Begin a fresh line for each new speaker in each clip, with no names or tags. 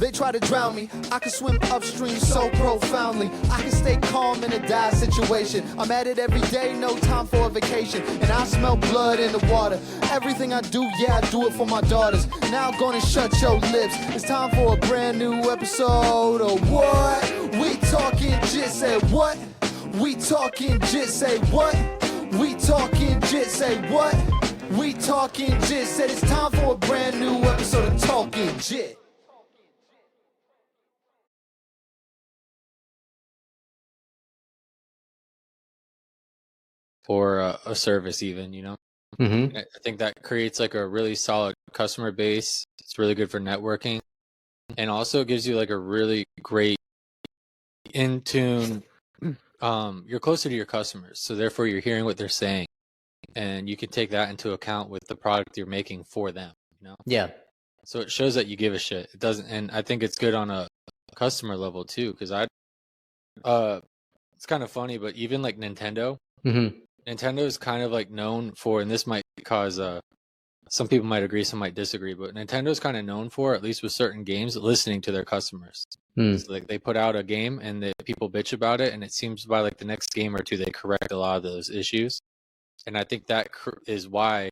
They try to drown me. I can swim upstream so profoundly. I can stay calm in a dire situation. I'm at it every day, no time for a vacation. And I smell blood in the water. Everything I do, yeah, I do it for my daughters. Now I'm gonna shut your lips. It's time for a brand new episode of what? We talking jit, say what? We talking jit, say what? We talking jit, say what? We talking jit, said it's time for a brand new episode of Talking Jit.
For a service even, you know.
Mm-hmm.
I think that creates like a really solid customer base. It's really good for networking, and also gives you like a really great in tune. You're closer to your customers, so therefore you're hearing what they're saying, and you can take that into account with the product you're making for them, you know.
Yeah.
So it shows that you give a shit. It doesn't, and I think it's good on a customer level too, because it's kind of funny, but even like Nintendo.
Mm-hmm.
Nintendo is kind of like known for, and this might cause some people might agree, some might disagree, but Nintendo is kind of known for, at least with certain games, listening to their customers. So, like, they put out a game and people bitch about it, and it seems by like the next game or two they correct a lot of those issues. And I think that is why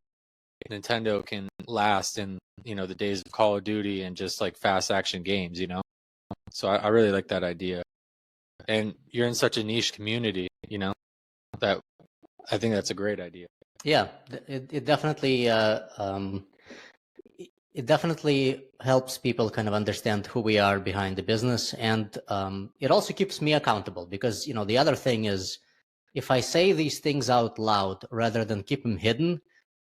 Nintendo can last in, you know, the days of Call of Duty and just like fast action games, you know. So I really like that idea. And you're in such a niche community, you know, that I think that's a great idea.
Yeah, it definitely it definitely helps people kind of understand who we are behind the business, and it also keeps me accountable, because, you know, the other thing is, if I say these things out loud rather than keep them hidden,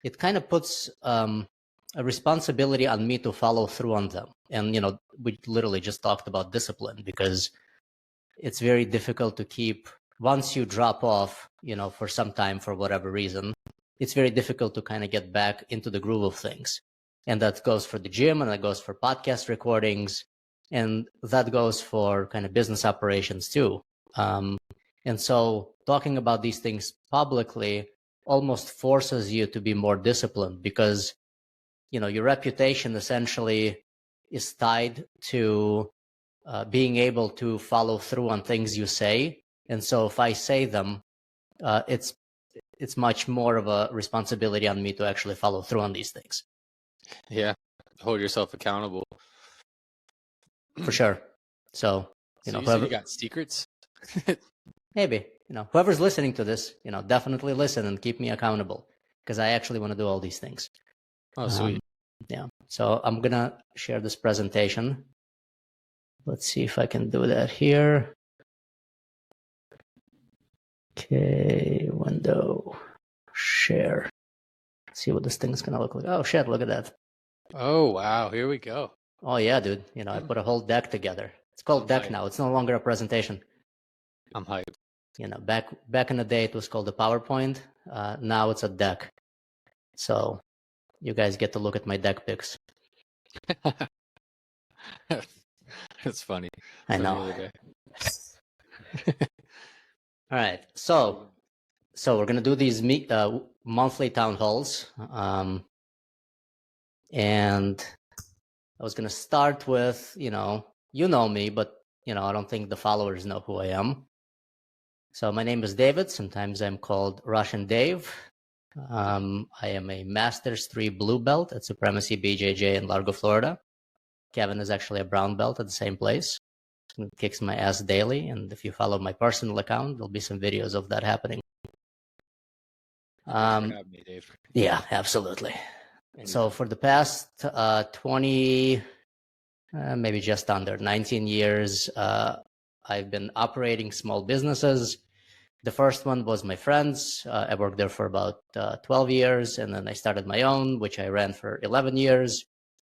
it kind of puts a responsibility on me to follow through on them. And, you know, we literally just talked about discipline, because it's very difficult to keep, once you drop off, you know, for some time, for whatever reason, it's very difficult to kind of get back into the groove of things. And that goes for the gym, and that goes for podcast recordings, and that goes for kind of business operations too. And so talking about these things publicly almost forces you to be more disciplined, because, you know, your reputation essentially is tied to being able to follow through on things you say. And so if I say them, it's much more of a responsibility on me to actually follow through on these things.
Yeah, hold yourself accountable.
For sure. So, you know,
you
whoever,
you got secrets?
maybe, you know, whoever's listening to this, you know, definitely listen and keep me accountable, because I actually want to do all these things.
Oh, sweet.
Yeah. So I'm going to share this presentation. Let's see if I can do that here. Okay, window, share. See what this thing's going to look like. Oh, shit, look at that.
Oh, wow, here we go.
Oh, yeah, dude. You know, I put a whole deck together. It's called deck now. It's no longer a presentation.
I'm hyped.
You know, back in the day, it was called the PowerPoint. Now it's a deck. So you guys get to look at my deck pics.
That's funny.
I know. All right. So we're going to do these monthly town halls. And I was going to start with, you know me, but, you know, I don't think the followers know who I am. So my name is David. Sometimes I'm called Russian Dave. I am a Masters 3 blue belt at Supremacy BJJ in Largo, Florida. Kevin is actually a brown belt at the same place. It kicks my ass daily, and if you follow my personal account, there'll be some videos of that happening.
Me, Dave.
Yeah, absolutely. So for the past 20, maybe just under 19 years, I've been operating small businesses. The first one was my friend's. I worked there for about 12 years, and then I started my own, which I ran for 11 years.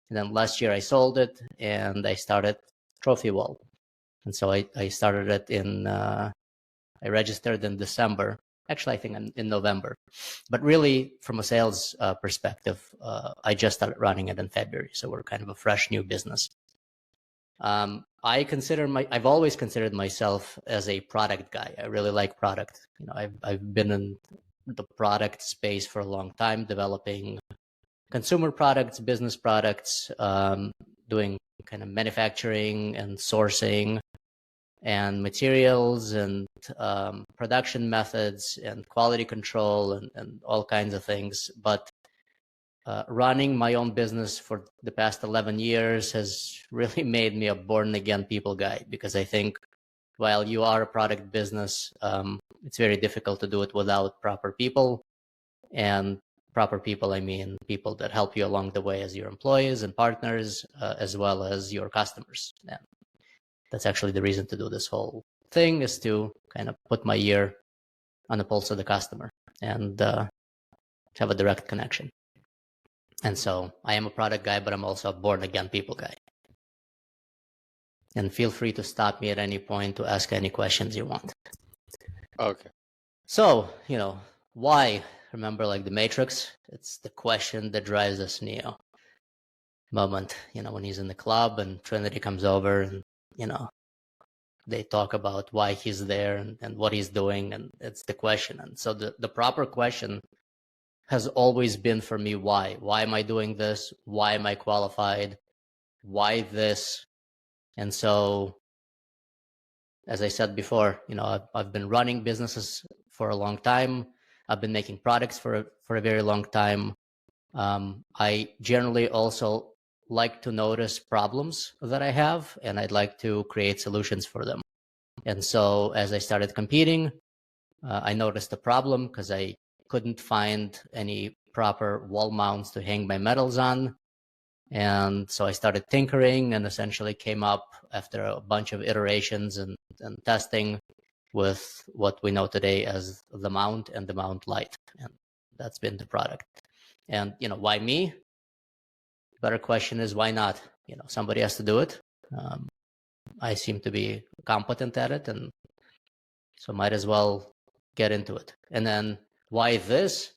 And then last year I sold it, and I started Trophy Wall. And so I started it I registered in December. Actually, I think in November. But really, from a sales perspective, I just started running it in February. So we're kind of a fresh new business. I've always considered myself as a product guy. I really like product. You know, I've been in the product space for a long time, developing consumer products, business products, doing kind of manufacturing and sourcing and materials and production methods and quality control and all kinds of things. But running my own business for the past 11 years has really made me a born-again people guy, because I think while you are a product business, it's very difficult to do it without proper people. And proper people, I mean people that help you along the way as your employees and partners, as well as your customers. And that's actually the reason to do this whole thing, is to kind of put my ear on the pulse of the customer and have a direct connection. And so I am a product guy, but I'm also a born-again people guy. And feel free to stop me at any point to ask any questions you want.
Okay.
So, why? Remember, like the Matrix? It's the question that drives us Neo. Moment, when he's in the club and Trinity comes over and, they talk about why he's there and what he's doing, and it's the question. And so the proper question has always been for me, why? Why am I doing this? Why am I qualified? Why this? And so, as I said before, I've been running businesses for a long time. I've been making products for a very long time. I generally also like to notice problems that I have, and I'd like to create solutions for them. And so as I started competing, I noticed the problem because I couldn't find any proper wall mounts to hang my medals on. And so I started tinkering and essentially came up, after a bunch of iterations and testing, with what we know today as the mount and the mount light. And that's been the product. And, why me? Better question is, why not? Somebody has to do it. I seem to be competent at it, and so might as well get into it. And then why this?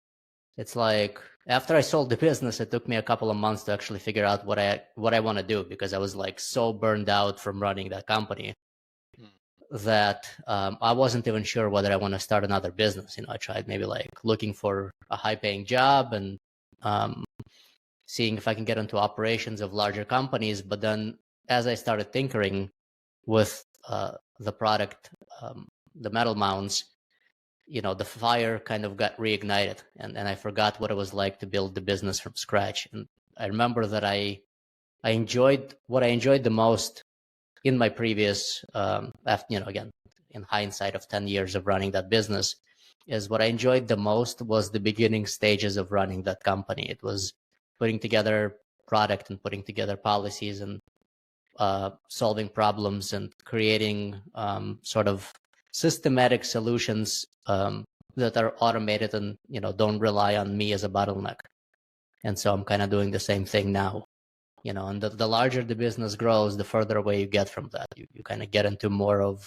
It's like, after I sold the business, it took me a couple of months to actually figure out what I want to do, because I was like so burned out from running that company that I wasn't even sure whether I want to start another business. I tried maybe like looking for a high-paying job and seeing if I can get into operations of larger companies. But then as I started tinkering with the product, the metal mounts, the fire kind of got reignited, and I forgot what it was like to build the business from scratch. And I remember that I enjoyed what I enjoyed the most in my previous, again, in hindsight of 10 years of running that business, is what I enjoyed the most was the beginning stages of running that company. It was putting together product and putting together policies and solving problems and creating sort of systematic solutions that are automated and don't rely on me as a bottleneck. And so I'm kind of doing the same thing now. And the larger the business grows, the further away you get from that. You kind of get into more of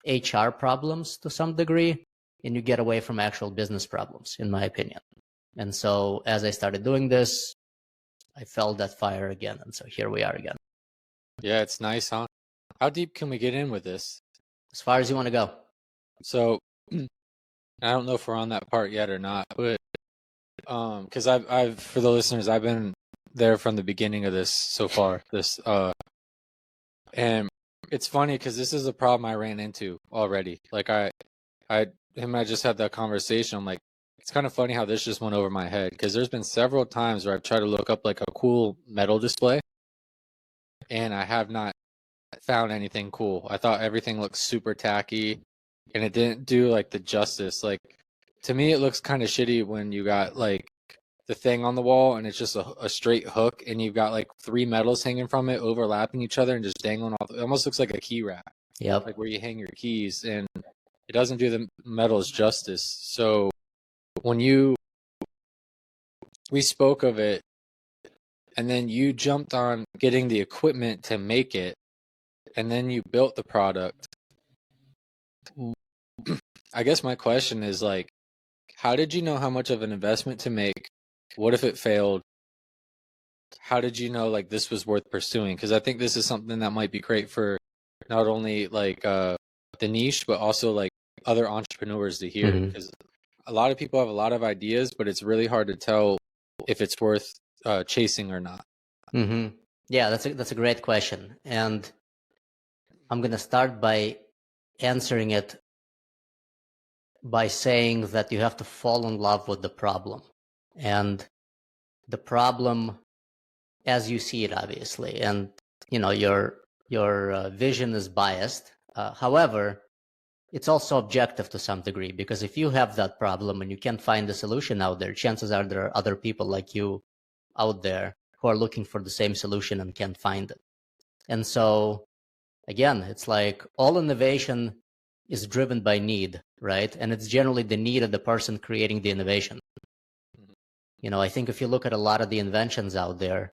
HR problems to some degree, and you get away from actual business problems, in my opinion. And so as I started doing this, I felt that fire again. And so here we are again.
Yeah, it's nice, huh? How deep can we get in with this?
As far as you want to go.
So I don't know if we're on that part yet or not, but because I've for the listeners, I've been there from the beginning of this so far. And it's funny because this is a problem I ran into already. Like I just had that conversation. I'm like, it's kind of funny how this just went over my head, because there's been several times where I've tried to look up like a cool metal display, and I have not found anything cool. I thought everything looked super tacky, and it didn't do like the justice. Like, to me, it looks kind of shitty when you got like the thing on the wall and it's just a straight hook, and you've got like 3 metals hanging from it, overlapping each other and just dangling off. It almost looks like a key rack.
Yep.
Like where you hang your keys, and it doesn't do the metals justice. So when we spoke of it, and then you jumped on getting the equipment to make it, and then you built the product. I guess my question is like, how did you know how much of an investment to make? What if it failed? How did you know like this was worth pursuing? Because I think this is something that might be great for not only like the niche, but also like other entrepreneurs to hear. Because a lot of people have a lot of ideas, but it's really hard to tell if it's worth chasing or not.
Yeah, that's a great question. And I'm going to start by answering it by saying that you have to fall in love with the problem. And the problem as you see it, obviously. And, your vision is biased. However, it's also objective to some degree, because if you have that problem and you can't find a solution out there, chances are there are other people like you out there who are looking for the same solution and can't find it. And so, again, it's like all innovation is driven by need, right? And it's generally the need of the person creating the innovation. I think if you look at a lot of the inventions out there,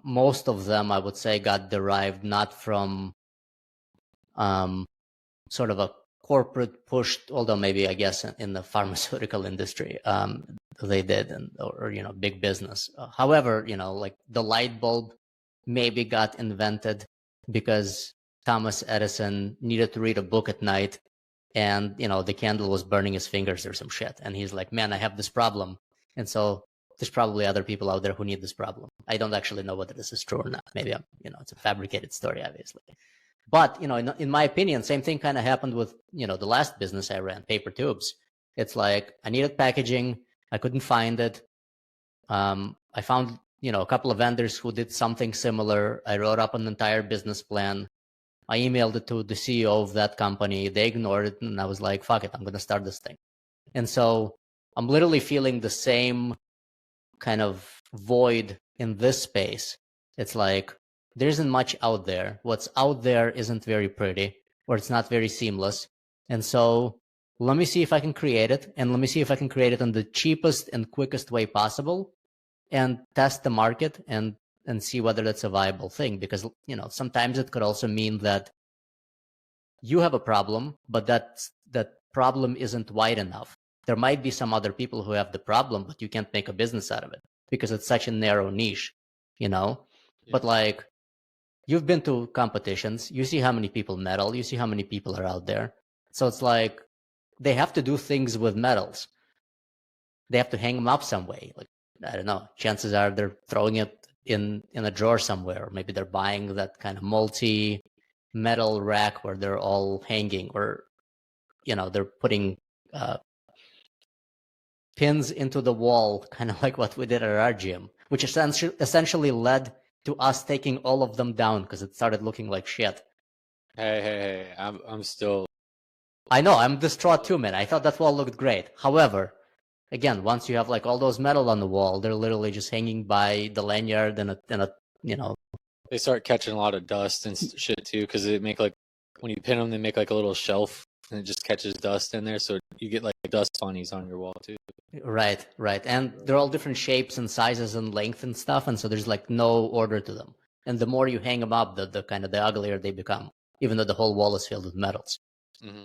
most of them, I would say, got derived not from sort of a corporate pushed, although maybe I guess in the pharmaceutical industry they did, or big business. However, like the light bulb maybe got invented because Thomas Edison needed to read a book at night, and the candle was burning his fingers or some shit, and he's like, man, I have this problem. And so there's probably other people out there who need this problem. I don't actually know whether this is true or not. Maybe it's a fabricated story, obviously. But in my opinion, same thing kind of happened with the last business I ran, paper tubes. It's like I needed packaging, I couldn't find it. I found a couple of vendors who did something similar. I wrote up an entire business plan. I emailed it to the CEO of that company. They ignored it, and I was like, fuck it, I'm going to start this thing. And so I'm literally feeling the same kind of void in this space. It's like there isn't much out there. What's out there isn't very pretty, or it's not very seamless. And so let me see if I can create it, and let me see if I can create it in the cheapest and quickest way possible, and test the market and see whether that's a viable thing. Because sometimes it could also mean that you have a problem, but that problem isn't wide enough. There might be some other people who have the problem, but you can't make a business out of it because it's such a narrow niche, Yeah. But like, you've been to competitions, you see how many people medal, you see how many people are out there. So it's like they have to do things with medals. They have to hang them up some way. Like, I don't know, chances are they're throwing it in a drawer somewhere, or maybe they're buying that kind of multi-metal rack where they're all hanging, or they're putting pins into the wall, kind of like what we did at our gym, which essentially led to us taking all of them down because it started looking like shit.
Hey, I'm still.
I know, I'm distraught too, man. I thought that wall looked great. However, again, once you have like all those metal on the wall, they're literally just hanging by the lanyard and a.
They start catching a lot of dust and shit too, because they make like, when you pin them, they make like a little shelf, and it just catches dust in there, so you get like dust bunnies on your wall too.
Right. And they're all different shapes and sizes and length and stuff, and so there's like no order to them. And the more you hang them up, the kind of the uglier they become, even though the whole wall is filled with metals. Mm-hmm.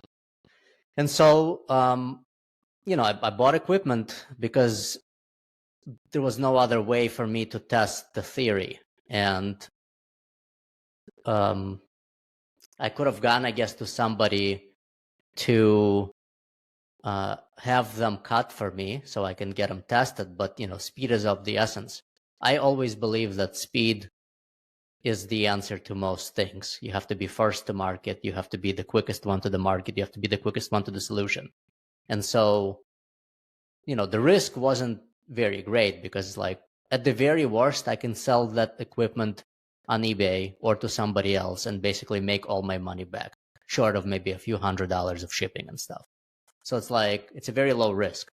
And so, I bought equipment because there was no other way for me to test the theory. And I could have gone, I guess, to somebody to have them cut for me so I can get them tested. But, speed is of the essence. I always believe that speed is the answer to most things. You have to be first to market. You have to be the quickest one to the market. You have to be the quickest one to the solution. And so, the risk wasn't very great because, like, at the very worst, I can sell that equipment on eBay or to somebody else and basically make all my money back, short of maybe a few $100s of shipping and stuff. So it's like, it's a very low risk.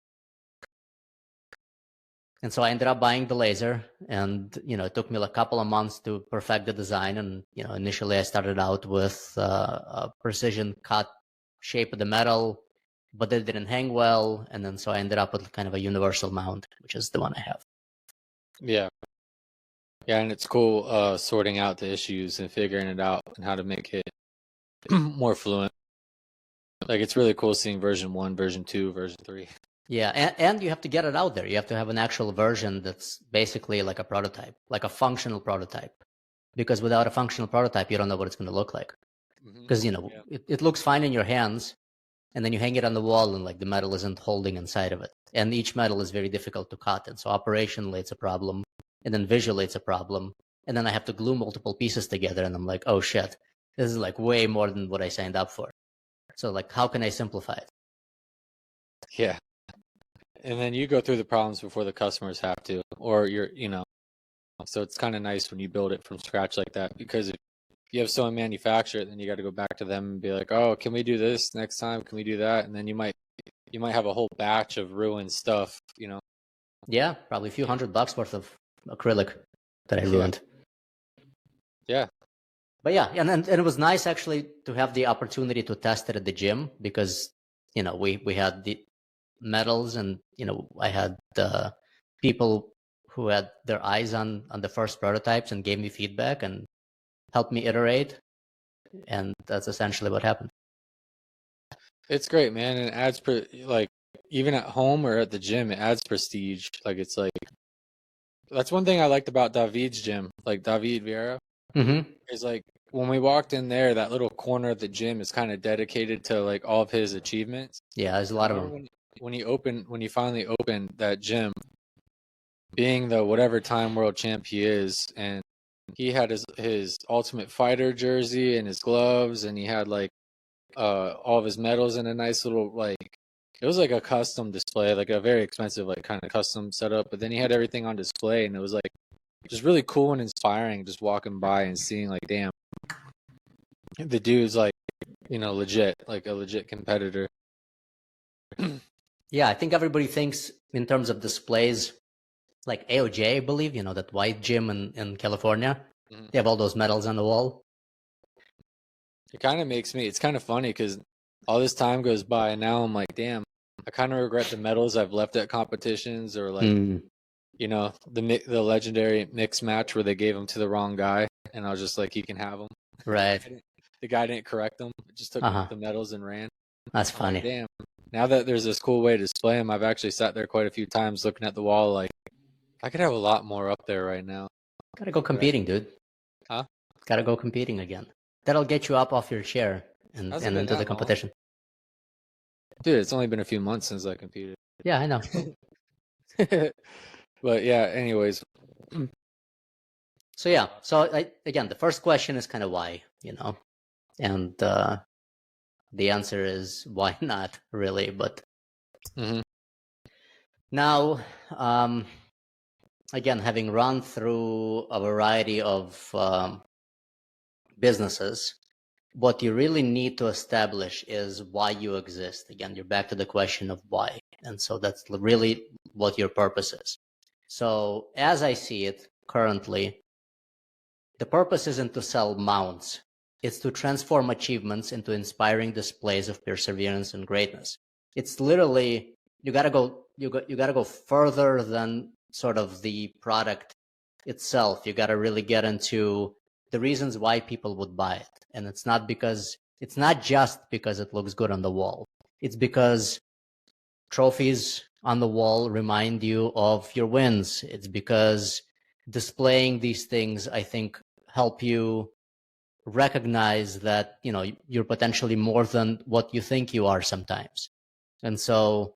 And so I ended up buying the laser, and, it took me like a couple of months to perfect the design. And, initially I started out with a precision cut shape of the metal, but it didn't hang well. And then so I ended up with kind of a universal mount, which is the one I have.
Yeah, and it's cool sorting out the issues and figuring it out and how to make it more fluent. Like, it's really cool seeing version 1, version 2, version 3.
Yeah, and you have to get it out there. You have to have an actual version that's basically like a prototype, like a functional prototype. Because without a functional prototype, you don't know what it's going to look like. Because, it looks fine in your hands, and then you hang it on the wall, and like the metal isn't holding inside of it. And each metal is very difficult to cut. And so operationally, it's a problem. And then visually, it's a problem. and then I have to glue multiple pieces together, and I'm like, oh shit, this is like way more than what I signed up for. So like, how can I simplify it?
Yeah. And then you go through the problems before the customers have to, or so it's kind of nice when you build it from scratch like that, because if you have someone manufacture it, then you got to go back to them and be like, oh, can we do this next time? Can we do that? And then you might have a whole batch of ruined stuff,
Yeah, probably a few $100 worth of acrylic that I ruined.
Yeah.
But yeah, and it was nice actually to have the opportunity to test it at the gym, because we had the medals, and I had the people who had their eyes on the first prototypes and gave me feedback and helped me iterate, and that's essentially what happened.
It's great, man, and it adds like even at home or at the gym, it adds prestige. Like it's like that's one thing I liked about David's gym, like David Vieira. Is like when we walked in there, that little corner of the gym is kind of dedicated to like all of his achievements.
Yeah, there's a lot of them.
When he finally opened that gym, being the whatever time world champ he is, and he had his Ultimate Fighter jersey and his gloves, and he had like all of his medals in a nice little like, it was like a custom display, like a very expensive like kind of custom setup, but then he had everything on display, and it was like just really cool and inspiring just walking by and seeing like, damn, the dude's like, legit, like a legit competitor.
Yeah, I think everybody thinks in terms of displays, like AOJ, I believe, that white gym in California. Mm-hmm. They have all those medals on the wall.
It kind of makes me, it's kind of funny because all this time goes by and now I'm like, damn, I kind of regret the medals I've left at competitions, or like, the legendary mixed match where they gave them to the wrong guy and I was just like, he can have them.
Right.
The guy didn't correct them, just took the medals and ran.
That's funny.
Like, damn. Now that there's this cool way to display them, I've actually sat there quite a few times looking at the wall like, I could have a lot more up there right now.
Gotta go competing, dude.
Huh?
Gotta go competing again. That'll get you up off your chair and into the competition.
Dude, it's only been a few months since I competed.
Yeah, I know.
But yeah, anyways.
So yeah, again, the first question is kind of why, and the answer is why not really, but now, again, having run through a variety of businesses, what you really need to establish is why you exist. Again, you're back to the question of why. And so that's really what your purpose is. So as I see it currently, the purpose isn't to sell mounts. It's to transform achievements into inspiring displays of perseverance and greatness. It's literally, you gotta go further than sort of the product itself. You gotta really get into the reasons why people would buy it. And it's not just because it looks good on the wall. It's because trophies on the wall remind you of your wins. It's because displaying these things, I think, help you recognize that, you're potentially more than what you think you are sometimes. And so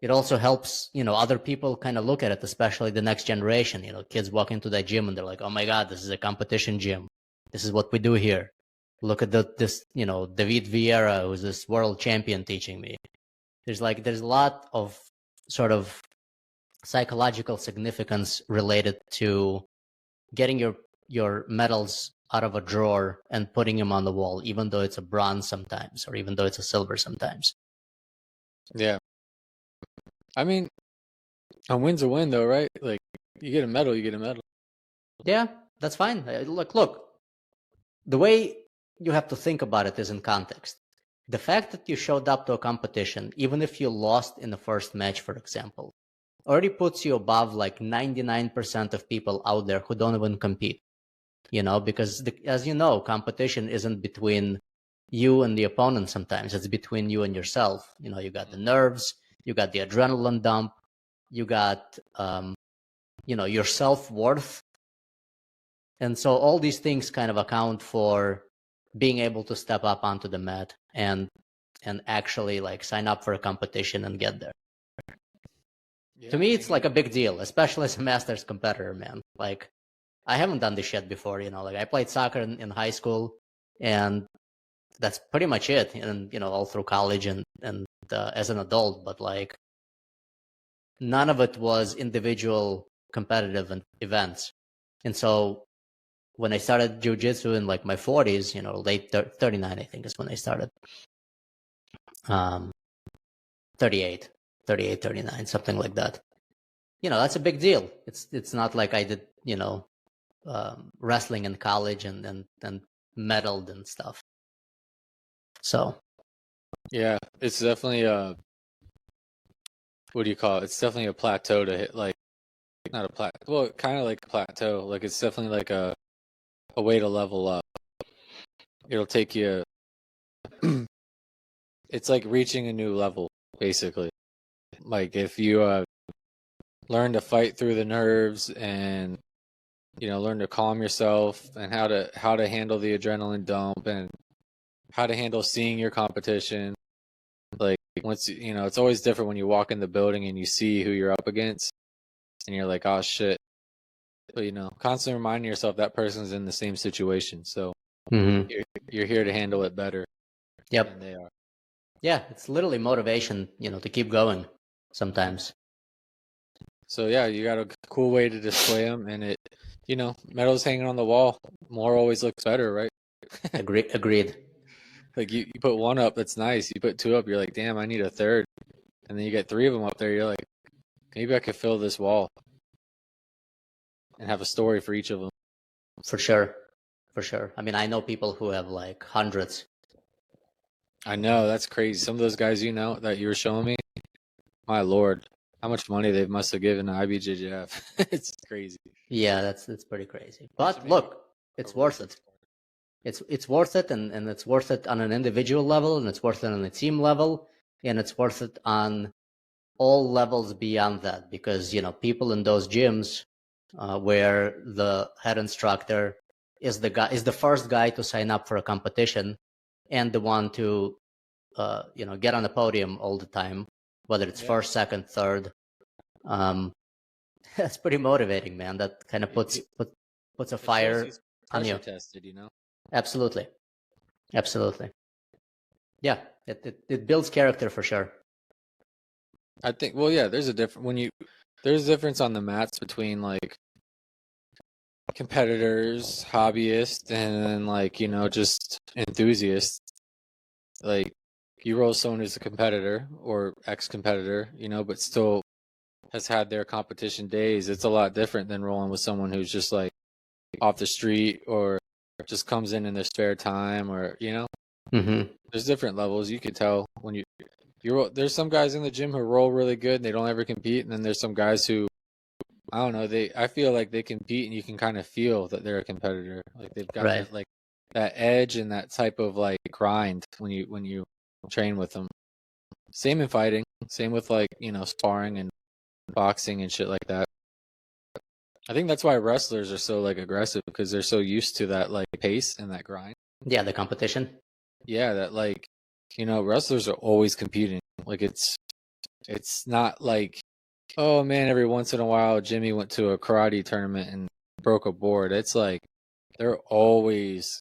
it also helps, other people kind of look at it, especially the next generation. Kids walk into that gym and they're like, oh my God, this is a competition gym. This is what we do here. Look at this, David Vieira, who's this world champion, teaching me. There's a lot of sort of psychological significance related to getting your medals out of a drawer and putting them on the wall, even though it's a bronze sometimes, or even though it's a silver sometimes.
Yeah. I mean, a win's a win though, right? Like, you get a medal, you get a medal.
Yeah, that's fine. Look, the way you have to think about it is in context. The fact that you showed up to a competition, even if you lost in the first match, for example, already puts you above like 99% of people out there who don't even compete. Because as you know, competition isn't between you and the opponent sometimes. It's between you and yourself. You got the nerves, you got the adrenaline dump, you got, your self-worth. And so all these things kind of account for being able to step up onto the mat and actually like sign up for a competition and get there. Yeah, to me, it's like a big deal, especially as a Masters competitor, man. Like, I haven't done this shit before, like I played soccer in high school, and that's pretty much it. And, all through college and as an adult, but like none of it was individual competitive events. And so when I started jiu-jitsu in like my 40s, late 39, I think is when I started. 38, 39, something like that. That's a big deal. It's not like I did, wrestling in college and medaled and stuff. So.
Yeah, it's definitely what do you call it? It's definitely a plateau to hit, like not a plateau, well, kind of like a plateau. Like it's definitely like a way to level up. It'll take you. It's like reaching a new level, basically. Like if you learn to fight through the nerves and learn to calm yourself and how to handle the adrenaline dump and how to handle seeing your competition. Like once it's always different when you walk in the building and you see who you're up against and you're like, oh shit. But constantly reminding yourself that person's in the same situation. So you're here to handle it better.
Yep.
Than they are.
Yeah, it's literally motivation, to keep going sometimes.
So yeah, you got a cool way to display them, and it, medals hanging on the wall. More always looks better, right?
Agreed.
Like you put one up, that's nice. You put two up, you're like, damn, I need a third. And then you get three of them up there, you're like, maybe I could fill this wall and have a story for each of them.
For sure. I mean, I know people who have like hundreds.
I know, that's crazy. Some of those guys that you were showing me, my lord, how much money they must have given to IBJJF. It's crazy.
Yeah, that's pretty crazy. But look, it's worth it. It's worth it, and it's worth it on an individual level, and it's worth it on a team level, and it's worth it on all levels beyond that, because people in those gyms where the head instructor is the first guy to sign up for a competition and the one to get on the podium all the time, whether it's first, second, third. That's pretty motivating, man. That kind of puts a fire on you.
Tested,
Absolutely. Yeah, it builds character for sure.
I think. Well, yeah. There's a difference on the mats between like competitors, hobbyists, and then like just enthusiasts. Like you roll someone who's a competitor or ex-competitor, but still has had their competition days. It's a lot different than rolling with someone who's just like off the street or just comes in their spare time, or there's different levels. You could tell when you roll. There's some guys in the gym who roll really good and they don't ever compete, and then there's some guys who I don't know, I feel like they compete and you can kind of feel that they're a competitor. Like they've got
Right.
that edge and that type of like grind when you train with them. Same in fighting, same with like sparring and boxing and shit like that. I think that's why wrestlers are so like aggressive, because they're so used to that like pace and that grind.
Yeah, the competition.
Yeah, that like wrestlers are always competing. Like it's not like, oh man, every once in a while Jimmy went to a karate tournament and broke a board. It's like they're always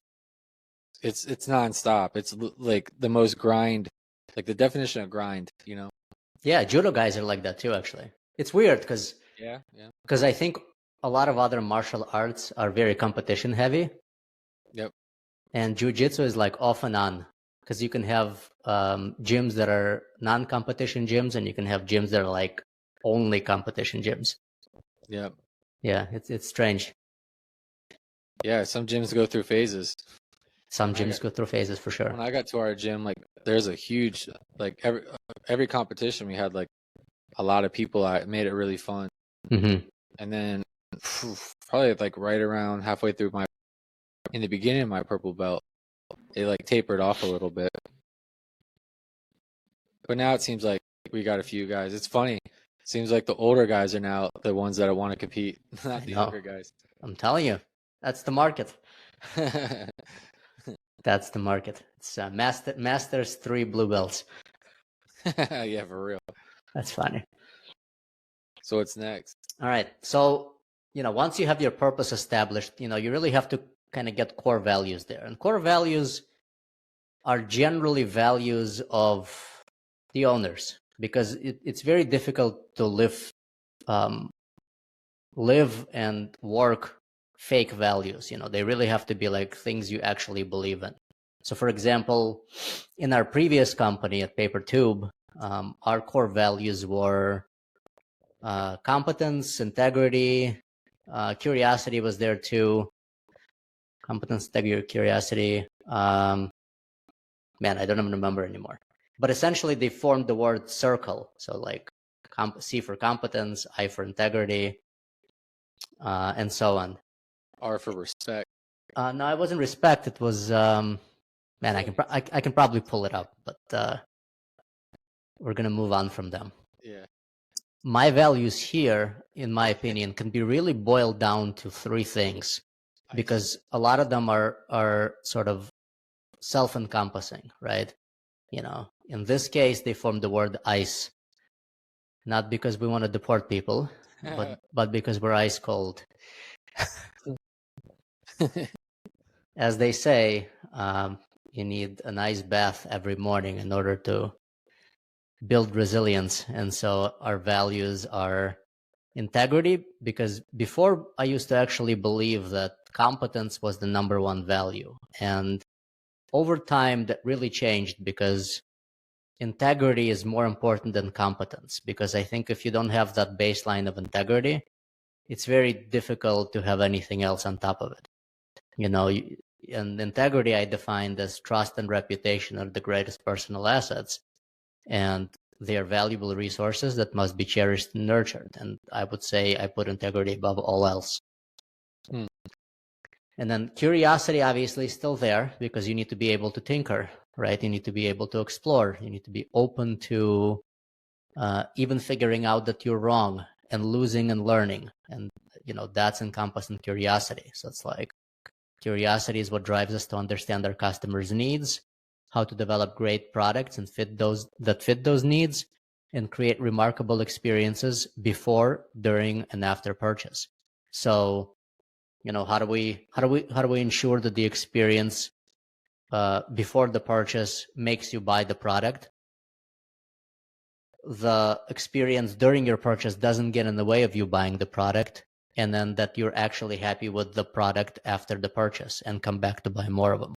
it's nonstop. It's like the most grind, like the definition of grind,
Yeah, judo guys are like that too, actually. It's weird because I think a lot of other martial arts are very competition heavy.
Yep.
And jiu-jitsu is like off and on, because you can have gyms that are non-competition gyms, and you can have gyms that are like only competition gyms.
Yep.
Yeah, it's strange.
Yeah, some gyms go through phases.
Some gyms go through phases for sure.
When I got to our gym, like there's a huge, like every competition we had like a lot of people. It made it really fun.
Mm-hmm.
And then probably like right around halfway through in the beginning of my purple belt, it like tapered off a little bit. But now it seems like we got a few guys. It's funny. It seems like the older guys are now the ones that want to compete, not the younger guys.
I'm telling you, that's the market. That's the market. It's Masters 3 blue belts.
Yeah, for real.
That's funny.
So what's next?
All right. So once you have your purpose established, you really have to kind of get core values there. And core values are generally values of the owners, because it's very difficult to live and work fake values. They really have to be like things you actually believe in. So for example, in our previous company at PaperTube, our core values were competence, integrity, curiosity was there too. Competence, integrity, curiosity. Man, I don't even remember anymore. But essentially, they formed the word circle. So like C for competence, I for integrity, and so on.
R for respect.
No, it wasn't respect. It was man. I can probably pull it up, but we're gonna move on from them.
Yeah.
My values here, in my opinion, can be really boiled down to three things, because a lot of them are sort of self-encompassing, right? In this case, they formed the word ICE, not because we want to deport people, but because we're ice cold. As they say, you need an ice bath every morning in order to build resilience. And so our values are integrity, because before I used to actually believe that competence was the number one value. And over time, that really changed, because integrity is more important than competence. Because I think if you don't have that baseline of integrity, it's very difficult to have anything else on top of it. And integrity I defined as trust and reputation are the greatest personal assets, and they are valuable resources that must be cherished and nurtured. And I would say I put integrity above all else. And then curiosity obviously is still there, because you need to be able to tinker, right? You need to be able to explore. You need to be open to even figuring out that you're wrong and losing and learning. And, that's encompassed in curiosity. So it's like curiosity is what drives us to understand our customers' needs, how to develop great products and fit those needs, and create remarkable experiences before, during, and after purchase. So, how do we ensure that the experience before the purchase makes you buy the product? The experience during your purchase doesn't get in the way of you buying the product, and then that you're actually happy with the product after the purchase and come back to buy more of them.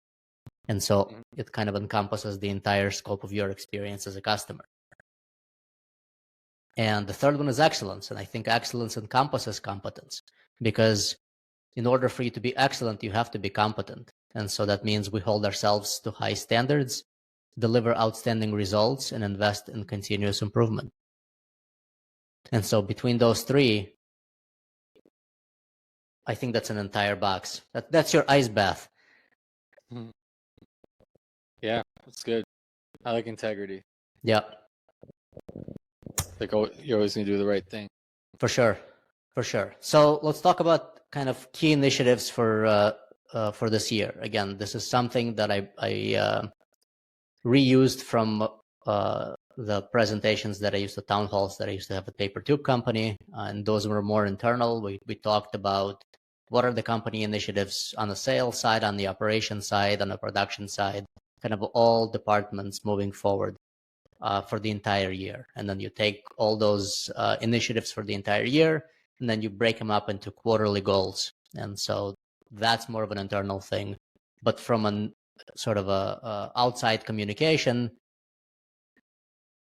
And so it kind of encompasses the entire scope of your experience as a customer. And the third one is excellence. And I think excellence encompasses competence, because in order for you to be excellent, you have to be competent. And so that means we hold ourselves to high standards, deliver outstanding results, and invest in continuous improvement. And so between those three, I think that's an entire box. That's your ice bath.
Yeah, that's good. I like integrity.
Yeah.
Like, you're always going to do the right thing.
For sure. So let's talk about kind of key initiatives for this year. Again, this is something that I reused from the presentations that I used, the town halls that I used to have at PaperTube Company, and those were more internal. We talked about what are the company initiatives on the sales side, on the operation side, on the production side, kind of all departments moving forward for the entire year. And then you take all those initiatives for the entire year, and then you break them up into quarterly goals. And so that's more of an internal thing. But from a sort of a outside communication,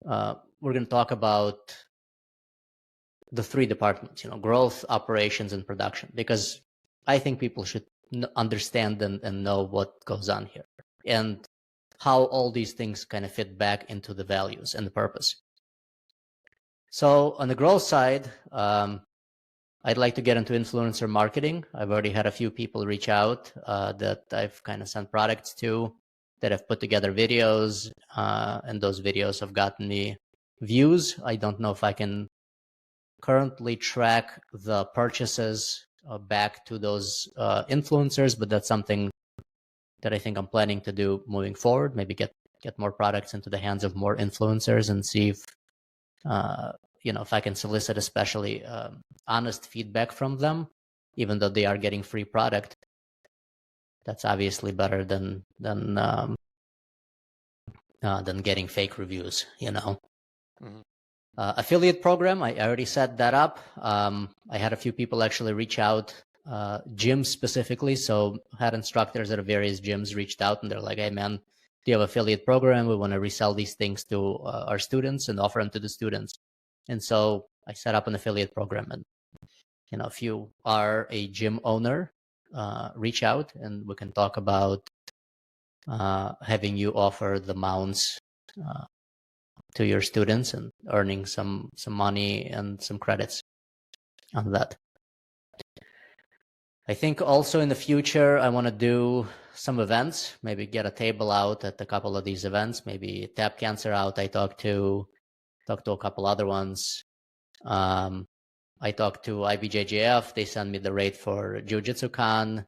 we're going to talk about the three departments, growth, operations, and production, because I think people should understand and know what goes on here and how all these things kind of fit back into the values and the purpose. So on the growth side, I'd like to get into influencer marketing. I've already had a few people reach out that I've kind of sent products to, that have put together videos, and those videos have gotten me views. I don't know if I can currently track the purchases back to those influencers, but that's something that I think I'm planning to do moving forward. Maybe get more products into the hands of more influencers and see if if I can solicit especially honest feedback from them even though they are getting free product. That's obviously better than getting fake reviews, you know.
Mhm.
Affiliate program, I already set that up. I had a few people actually reach out, gyms specifically. So had instructors at various gyms reached out and they're like, hey man, do you have affiliate program? We want to resell these things to our students and offer them to the students. And so I set up an affiliate program. And, you know, if you are a gym owner, reach out and we can talk about having you offer the mounts to your students and earning some money and some credits on that. I think also in the future, I want to do some events, maybe get a table out at a couple of these events, maybe Tap Cancer out. I talked to a couple other ones. I talked to IBJJF. They sent me the rate for Jiu-Jitsu Con.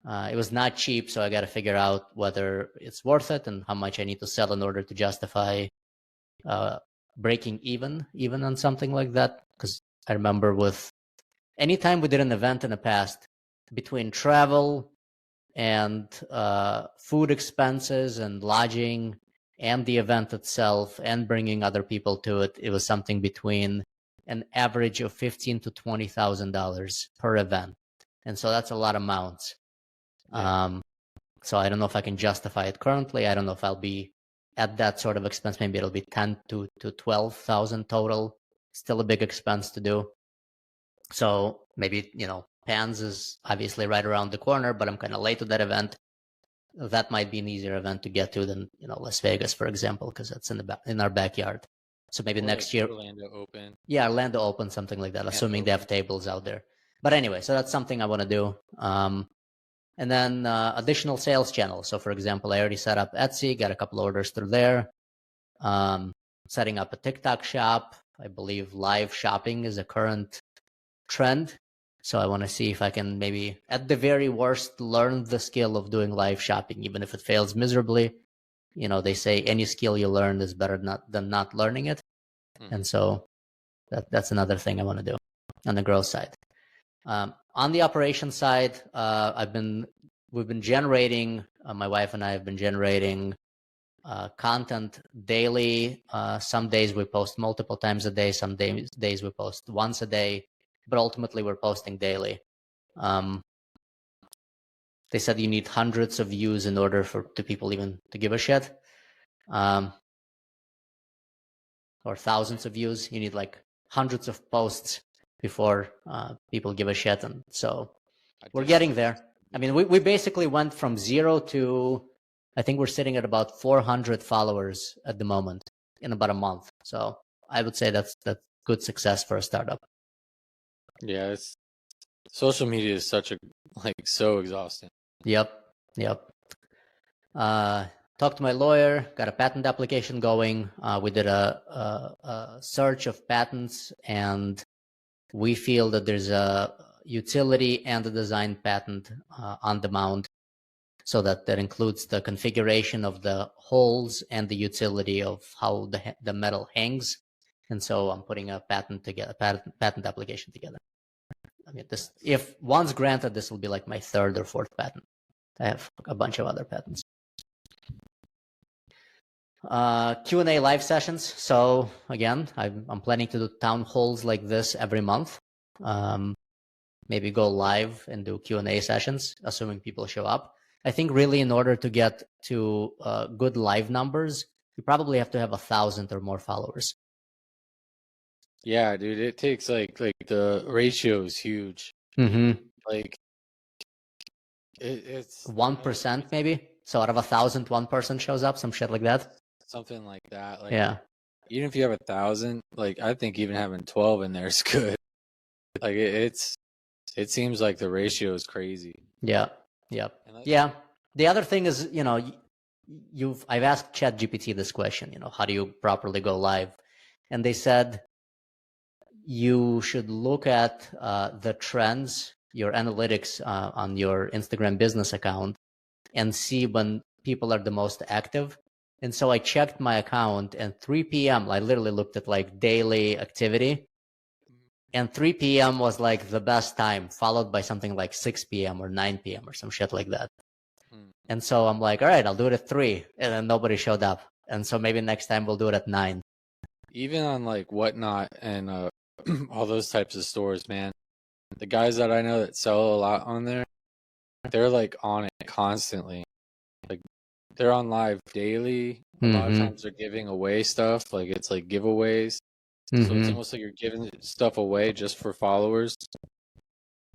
It was not cheap, so I got to figure out whether it's worth it and how much I need to sell in order to justify breaking even on something like that. Because I remember with anytime we did an event in the past, between travel and food expenses and lodging and the event itself and bringing other people to it, it was something between an average of $15,000 to $20,000 per event, and so that's a lot of mounts. Yeah. So I don't know if I can justify it currently. I don't know if I'll be at that sort of expense. Maybe it'll be 10 to 12,000 total. Still a big expense to do. So maybe, you know, PANS is obviously right around the corner, but I'm kind of late to that event. That might be an easier event to get to than, you know, Las Vegas, for example, because that's in our backyard. So maybe next year.
Orlando Open. Yeah,
Orlando Open, something like that, assuming they have tables out there. But anyway, so that's something I want to do. And then additional sales channels. So for example, I already set up Etsy, got a couple orders through there. Setting up a TikTok shop. I believe live shopping is a current trend. So I want to see if I can maybe, at the very worst, learn the skill of doing live shopping, even if it fails miserably. You know, they say any skill you learn is better than not learning it. Mm-hmm. And so that's another thing I want to do on the growth side. On the operations side, we've been generating, my wife and I have been generating content daily. Some days we post multiple times a day. Some days we post once a day. But ultimately, we're posting daily. They said you need hundreds of views in order to people even to give a shit, or thousands of views. You need like hundreds of posts before people give a shit, and so we're getting there. I mean, we basically went from 0 to, I think we're sitting at about 400 followers at the moment in about a month. So I would say that's good success for a startup.
Yeah, social media is so exhausting.
Yep. Talked to my lawyer, got a patent application going. We did a search of patents, and we feel that there's a utility and a design patent on the mount, so that includes the configuration of the holes and the utility of how the metal hangs. And so I'm putting a patent application together. I mean, if once granted, this will be like my third or fourth patent. I have a bunch of other patents. Q&A live sessions. So again, I'm planning to do town halls like this every month. Maybe go live and do Q&A sessions, assuming people show up. I think really in order to get to good live numbers, you probably have to have 1,000 or more followers.
Yeah, dude, it takes like the ratio is huge.
Mm-hmm.
Like it's
1% maybe. So out of 1,000, one person shows up, some shit like that.
Something like that. Like,
yeah.
Even if you have 1,000, like I think even having 12 in there is good. Like it seems like the ratio is crazy.
Yeah. Yep. Yeah. The other thing is, you know, I've asked ChatGPT this question, you know, how do you properly go live? And they said, you should look at the trends, your analytics on your Instagram business account, and see when people are the most active. And so I checked my account, and 3 p.m. I literally looked at like daily activity. And 3 p.m. was like the best time, followed by something like 6 p.m. or 9 p.m. or some shit like that. And so I'm like, all right, I'll do it at 3. And then nobody showed up. And so maybe next time we'll do it at 9.
Even on like Whatnot and all those types of stores, man, the guys that I know that sell a lot on there, they're like on it constantly. Like they're on live daily. A lot of times they're giving away stuff. Like it's like giveaways. So it's almost like you're giving stuff away just for followers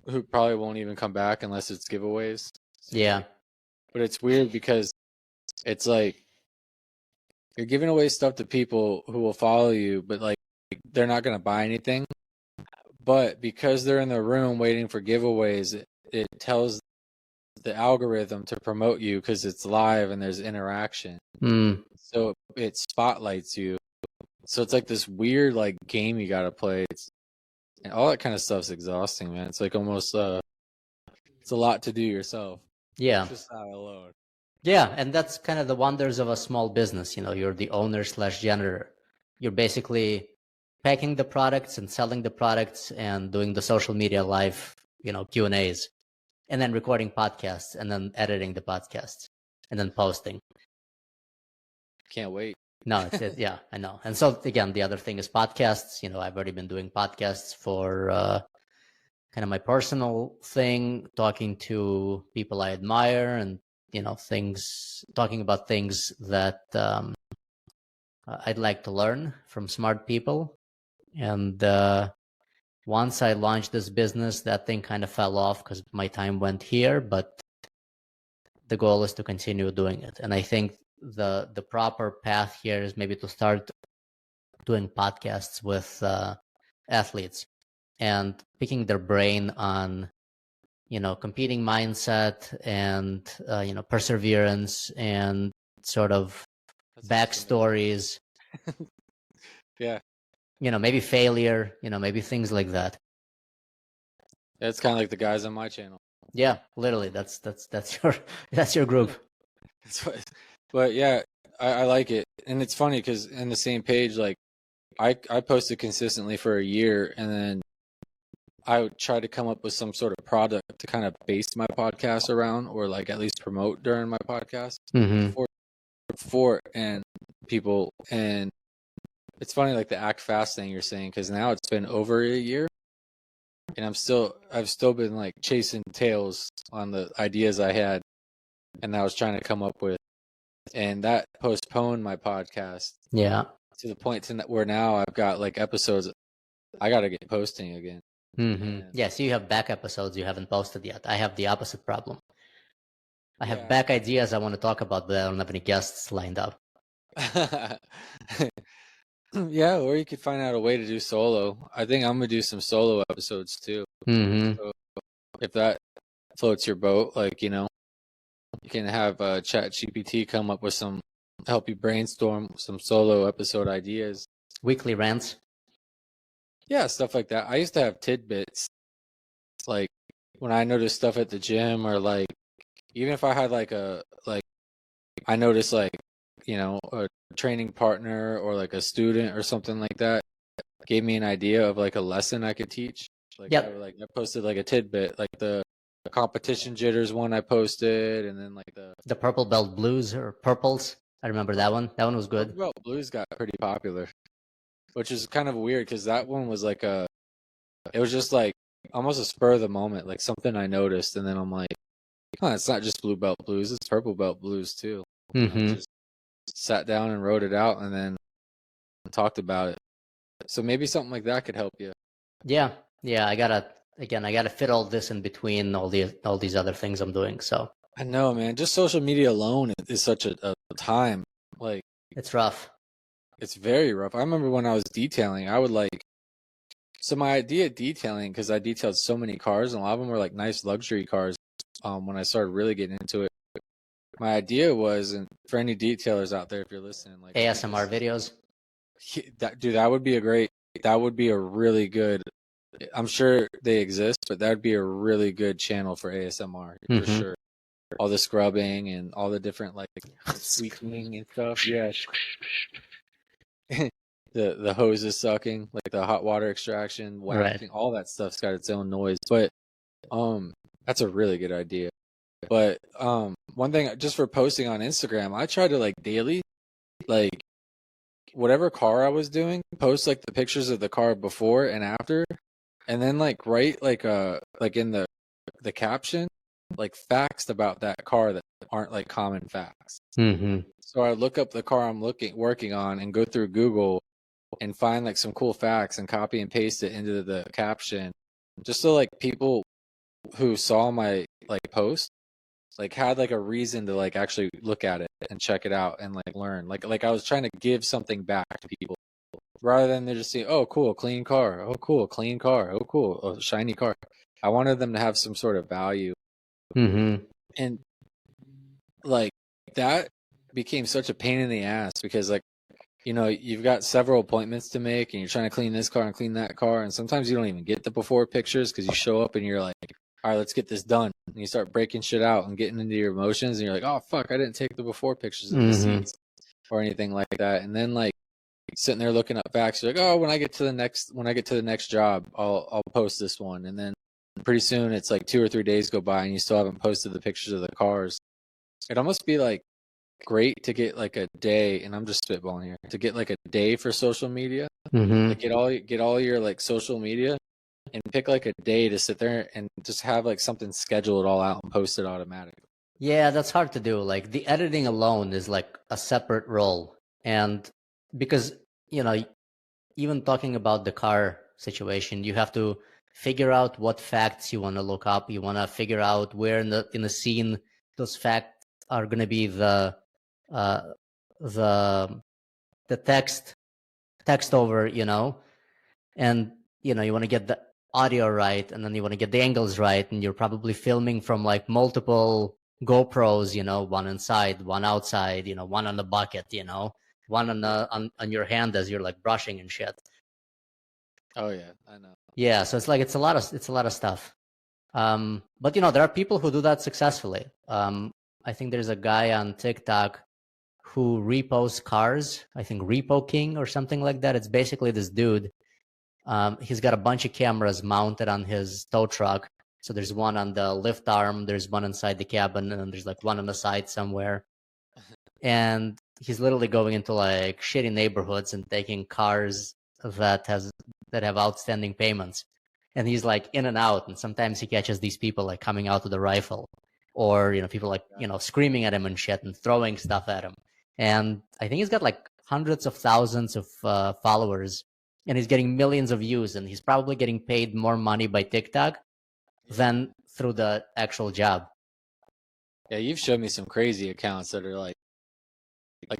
who probably won't even come back unless it's giveaways.
Yeah.
But it's weird because it's like you're giving away stuff to people who will follow you, but like they're not going to buy anything. But because they're in the room waiting for giveaways, it tells the algorithm to promote you because it's live and there's interaction. So it spotlights you. So it's like this weird like game you got to play. And all that kind of stuff's exhausting, man. It's like almost it's a lot to do yourself.
Yeah.
Just that alone.
Yeah, and that's kind of the wonders of a small business. You know, you're the owner / janitor. You're basically packing the products and selling the products and doing the social media live, you know, Q&As, and then recording podcasts and then editing the podcasts and then posting.
Can't wait.
No, yeah, I know. And so again, the other thing is podcasts. You know, I've already been doing podcasts for kind of my personal thing, talking to people I admire and, you know, talking about things that I'd like to learn from smart people. And once I launched this business, that thing kind of fell off because my time went here, but the goal is to continue doing it. And I think the proper path here is maybe to start doing podcasts with athletes and picking their brain on, you know, competing mindset and, you know, perseverance and sort of backstories.
Yeah.
You know, maybe failure, you know, maybe things like that.
It's kind of like the guys on my channel.
Yeah, literally, that's your group.
But yeah, I like it, and it's funny because in the same page, like I posted consistently for a year, and then I would try to come up with some sort of product to kind of base my podcast around, or like at least promote during my podcast for and people. And it's funny, like the act fast thing you're saying, because now it's been over a year, and I've still been like chasing tails on the ideas I had, and I was trying to come up with, and that postponed my podcast.
Yeah.
To the point where now I've got like episodes I got to get posting again.
Yeah, so you have back episodes you haven't posted yet. I have the opposite problem. I have back ideas I want to talk about, but I don't have any guests lined up.
Yeah, or you could find out a way to do solo. I think I'm gonna do some solo episodes too. So if that floats your boat, like, you know, you can have ChatGPT come up with help you brainstorm some solo episode ideas.
Weekly rants.
Yeah, stuff like that. I used to have tidbits, like when I noticed stuff at the gym, or like even if I had I noticed like, you know, a training partner or like a student or something like that gave me an idea of like a lesson I could teach. Like I posted like a tidbit, like the competition jitters one I posted, and then like
the purple belt blues or purples. I remember that one. That one was good.
Purple belt blues got pretty popular, which is kind of weird because that one was like it was just like almost a spur of the moment, like something I noticed, and then I'm like, oh, it's not just blue belt blues, it's purple belt blues too. I just sat down and wrote it out and then talked about it. So maybe something like that could help you. Yeah.
I gotta fit all this in between all these other things I'm doing. So
I know, man. Just social media alone is such a time. Like,
it's rough.
It's very rough. I remember when I was detailing, I would so my idea of detailing, because I detailed so many cars, and a lot of them were like nice luxury cars. When I started really getting into it, my idea was, and for any detailers out there, if you're listening, like
ASMR videos.
That would be a really good. I'm sure they exist, but that would be a really good channel for ASMR for sure. All the scrubbing and all the different like sweetening and stuff. Yeah. the hoses sucking, like the hot water extraction, wafting, all that stuff's got its own noise. But that's a really good idea. But one thing just for posting on Instagram, I try to like daily, like whatever car I was doing, post like the pictures of the car before and after, and then like write like in the caption like facts about that car that aren't like common facts. So I look up the car I'm working on and go through Google and find like some cool facts and copy and paste it into the caption, just so like people who saw my like post like had like a reason to like actually look at it and check it out and like learn. Like I was trying to give something back to people rather than they're just saying, "Oh, cool, clean car. Oh, cool, clean car. Oh, cool, oh, shiny car." I wanted them to have some sort of value, and like that became such a pain in the ass because like you've got several appointments to make and you're trying to clean this car and clean that car, and sometimes you don't even get the before pictures because you show up and you're like, all right, let's get this done. And you start breaking shit out and getting into your emotions, and you're like, oh fuck, I didn't take the before pictures of the seats or anything like that. And then like sitting there looking up facts, you're like, oh, when I get to the next job, I'll post this one. And then pretty soon it's like 2 or 3 days go by and you still haven't posted the pictures of the cars. It'd almost be like great to get like a day, and I'm just spitballing here, to get like a day for social media. Like get all your like social media and pick like a day to sit there and just have like something scheduled all out and post it automatically.
Yeah, that's hard to do. Like the editing alone is like a separate role. And because, even talking about the car situation, you have to figure out what facts you want to look up. You want to figure out where in the scene those facts are going to be the text over, and you want to get the audio right, and then you want to get the angles right, and you're probably filming from like multiple GoPros, one inside, one outside, one on the bucket, one on your hand as you're like brushing and shit.
Oh yeah, I know.
Yeah, so it's a lot of stuff. But there are people who do that successfully. I think there's a guy on TikTok who reposts cars, I think Repo King or something like that. It's basically this dude. He's got a bunch of cameras mounted on his tow truck. So there's one on the lift arm, there's one inside the cabin, and then there's like one on the side somewhere. And he's literally going into like shitty neighborhoods and taking cars that have outstanding payments. And he's like in and out, and sometimes he catches these people like coming out with a rifle, or people like screaming at him and shit and throwing stuff at him. And I think he's got like hundreds of thousands of followers, and he's getting millions of views, and he's probably getting paid more money by TikTok than through the actual job.
Yeah, you've showed me some crazy accounts that are like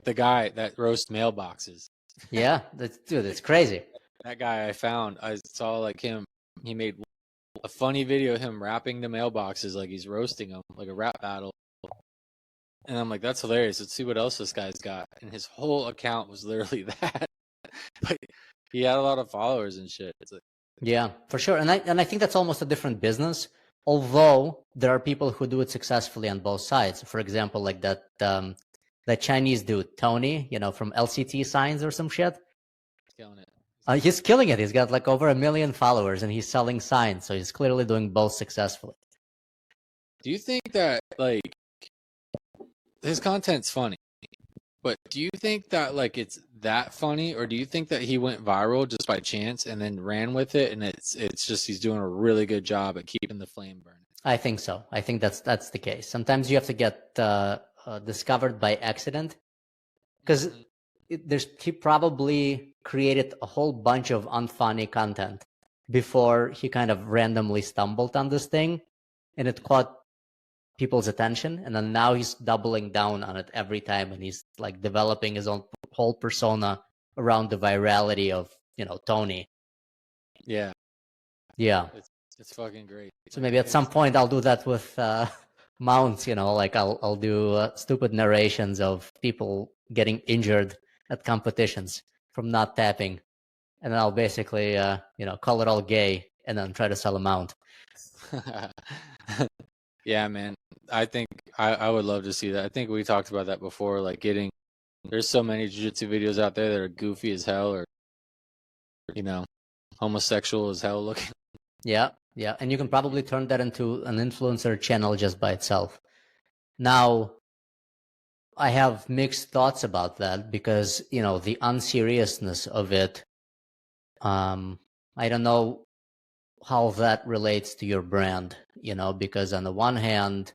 the guy that roasts mailboxes.
Yeah, dude, it's crazy.
That guy I found, I saw like him. He made a funny video of him rapping the mailboxes like he's roasting them, like a rap battle. And I'm like, that's hilarious. Let's see what else this guy's got. And his whole account was literally that. But he had a lot of followers and shit. It's like,
yeah, for sure. And I think that's almost a different business. Although there are people who do it successfully on both sides. For example, like that Chinese dude, Tony, from LCT Signs or some shit.
killing it.
He's killing it. He's got like over 1 million followers, and he's selling signs. So he's clearly doing both successfully.
Do you think that like his content's funny, but do you think that like it's that funny, or do you think that he went viral just by chance and then ran with it, and it's just he's doing a really good job at keeping the flame burning?
I think so. I think that's the case. Sometimes you have to get discovered by accident, because he probably created a whole bunch of unfunny content before he kind of randomly stumbled on this thing, and it caught people's attention, and then now he's doubling down on it every time, and he's like developing his own whole persona around the virality of Tony.
Yeah it's fucking great.
So maybe at some point I'll do that with mounts, like I'll do stupid narrations of people getting injured at competitions from not tapping, and then I'll basically call it all gay and then try to sell a mount.
Yeah, man. I think I would love to see that. I think we talked about that before, like there's so many jiu-jitsu videos out there that are goofy as hell or homosexual as hell looking.
Yeah, yeah. And you can probably turn that into an influencer channel just by itself. Now, I have mixed thoughts about that because, the unseriousness of it, I don't know how that relates to your brand, because on the one hand,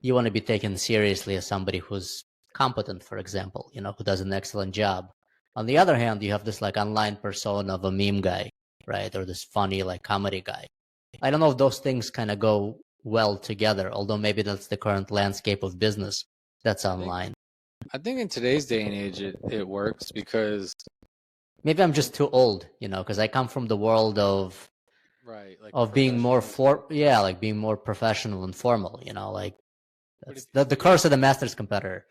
you want to be taken seriously as somebody who's competent, for example, who does an excellent job. On the other hand, you have this like online persona of a meme guy, right? Or this funny like comedy guy. I don't know if those things kind of go well together, although maybe that's the current landscape of business that's online.
I think in today's day and age, it works because
maybe I'm just too old, because I come from the world of being more being more professional and formal, like that's the curse of the master's competitor.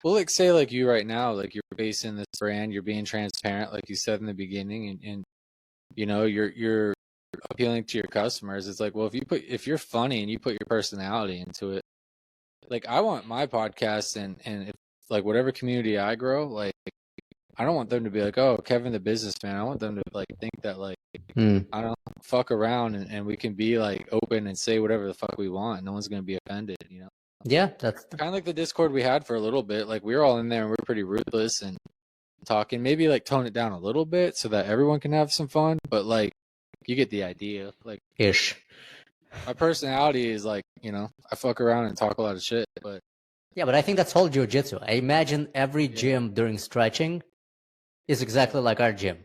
Well, like say like you right now, like you're basing this brand, you're being transparent, like you said in the beginning, and you're appealing to your customers. It's like, well, if you're funny and you put your personality into it, like I want my podcast and if like whatever community I grow, like I don't want them to be like, oh, Kevin the businessman. I want them to like think that like I don't fuck around and we can be like open and say whatever the fuck we want. No one's gonna be offended,
Yeah, that's
kind of like the Discord we had for a little bit. Like we were all in there and we're pretty ruthless and talking. Maybe like tone it down a little bit so that everyone can have some fun. But like you get the idea. Like
ish.
My personality is like, I fuck around and talk a lot of shit. But
yeah, but I think that's whole Jiu-Jitsu. I imagine every gym during stretching is exactly like our gym.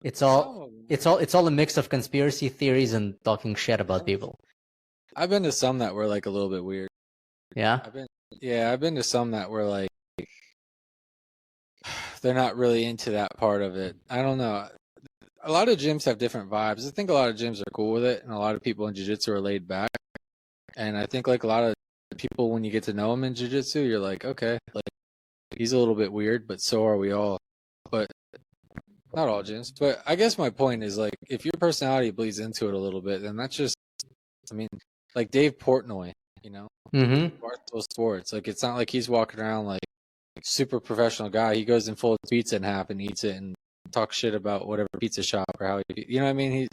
It's all a mix of conspiracy theories and talking shit about people.
I've been to some that were like a little bit weird.
Yeah?
I've been to some that were like they're not really into that part of it. I don't know. A lot of gyms have different vibes. I think a lot of gyms are cool with it, and a lot of people in jiu-jitsu are laid back. And I think like a lot of people, when you get to know them in jiu-jitsu, you're like, okay, like he's a little bit weird, but so are we all. But not all gyms. But I guess my point is like, if your personality bleeds into it a little bit, then that's just, I mean, like Dave Portnoy, Barstool Sports. Like it's not like he's walking around like super professional guy. He goes and folds pizza in half and eats it and talk shit about whatever pizza shop or how you know what I mean.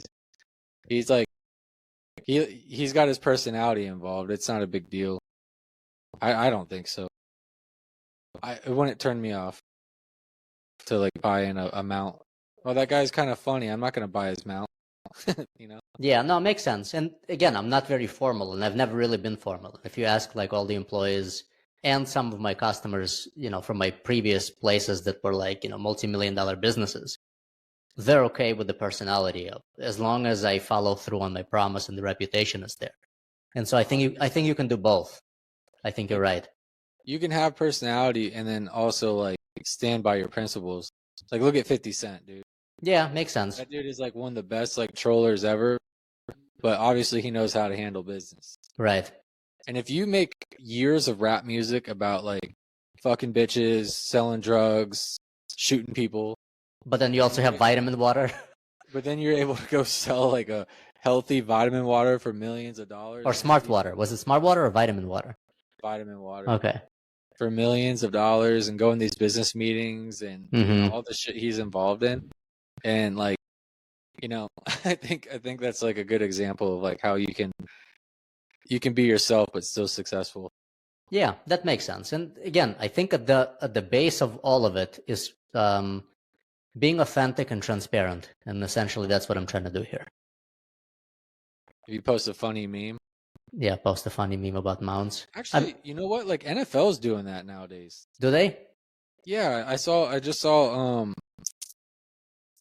He's like he's got his personality involved. It's not a big deal. I don't think so. It wouldn't turn me off to like buy in a mount. Oh, that guy's kind of funny. I'm not gonna buy his mount.
Yeah, no, it makes sense. And again, I'm not very formal, and I've never really been formal. If you ask like all the employees and some of my customers, from my previous places that were like, multi-million-dollar businesses, they're okay with the personality of, as long as I follow through on my promise and the reputation is there. And so I think you can do both. I think you're right.
You can have personality and then also like stand by your principles. Like look at 50 Cent, dude.
Yeah, makes sense.
That dude is like one of the best like trollers ever, but obviously he knows how to handle business.
Right.
And if you make years of rap music about like fucking bitches, selling drugs, shooting people,
but then you also have vitamin water.
But then you're able to go sell like a healthy vitamin water for millions of dollars.
Or smart water. Was it smart water or vitamin water?
Vitamin water.
Okay. For
millions of dollars and go in these business meetings and all the shit he's involved in. And like, I think that's like a good example of like how you can be yourself but still successful.
Yeah, that makes sense. And again, I think at the base of all of it is being authentic and transparent. And essentially that's what I'm trying to do here.
If you post a funny meme.
Yeah, post a funny meme about mounts.
Actually, you know what? Like NFL's doing that nowadays.
Do they?
Yeah, I just saw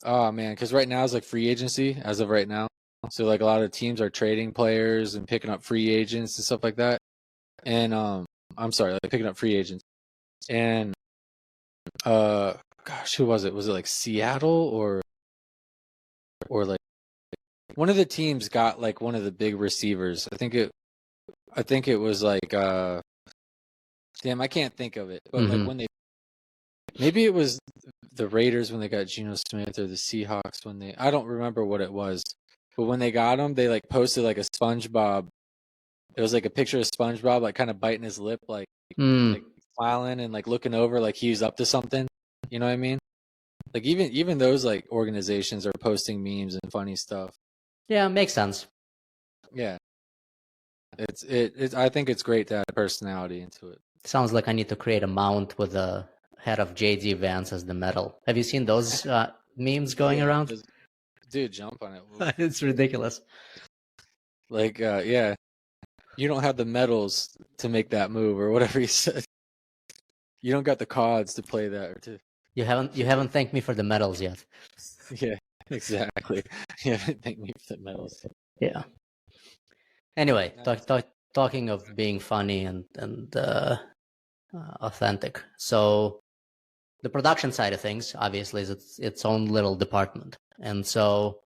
oh man, because right now is like free agency as of right now. So like a lot of teams are trading players and picking up free agents and stuff like that. And I'm sorry, like picking up free agents. And gosh, who was it? Was it like Seattle or like one of the teams got like one of the big receivers. I think it was like damn, I can't think of it. But like when maybe it was the Raiders when they got Geno Smith or the Seahawks when I don't remember what it was. But when they got him, they like posted like a SpongeBob. It was like a picture of SpongeBob like kind of biting his lip like smiling and like looking over like he was up to something. You know what I mean? Like even those like organizations are posting memes and funny stuff.
Yeah, makes sense.
Yeah. It's I think it's great to add personality into it.
Sounds like I need to create a mount with the head of JD Vance as the medal. Have you seen those memes going around?
Dude, jump on it.
It's ridiculous.
Like, yeah, you don't have the medals to make that move or whatever he said. You don't got the cards to play that or to.
You haven't thanked me for the medals yet.
Yeah, exactly. You haven't thanked me for the medals.
Yeah. Anyway, talking of being funny and authentic. So the production side of things, obviously, is its own little department. And so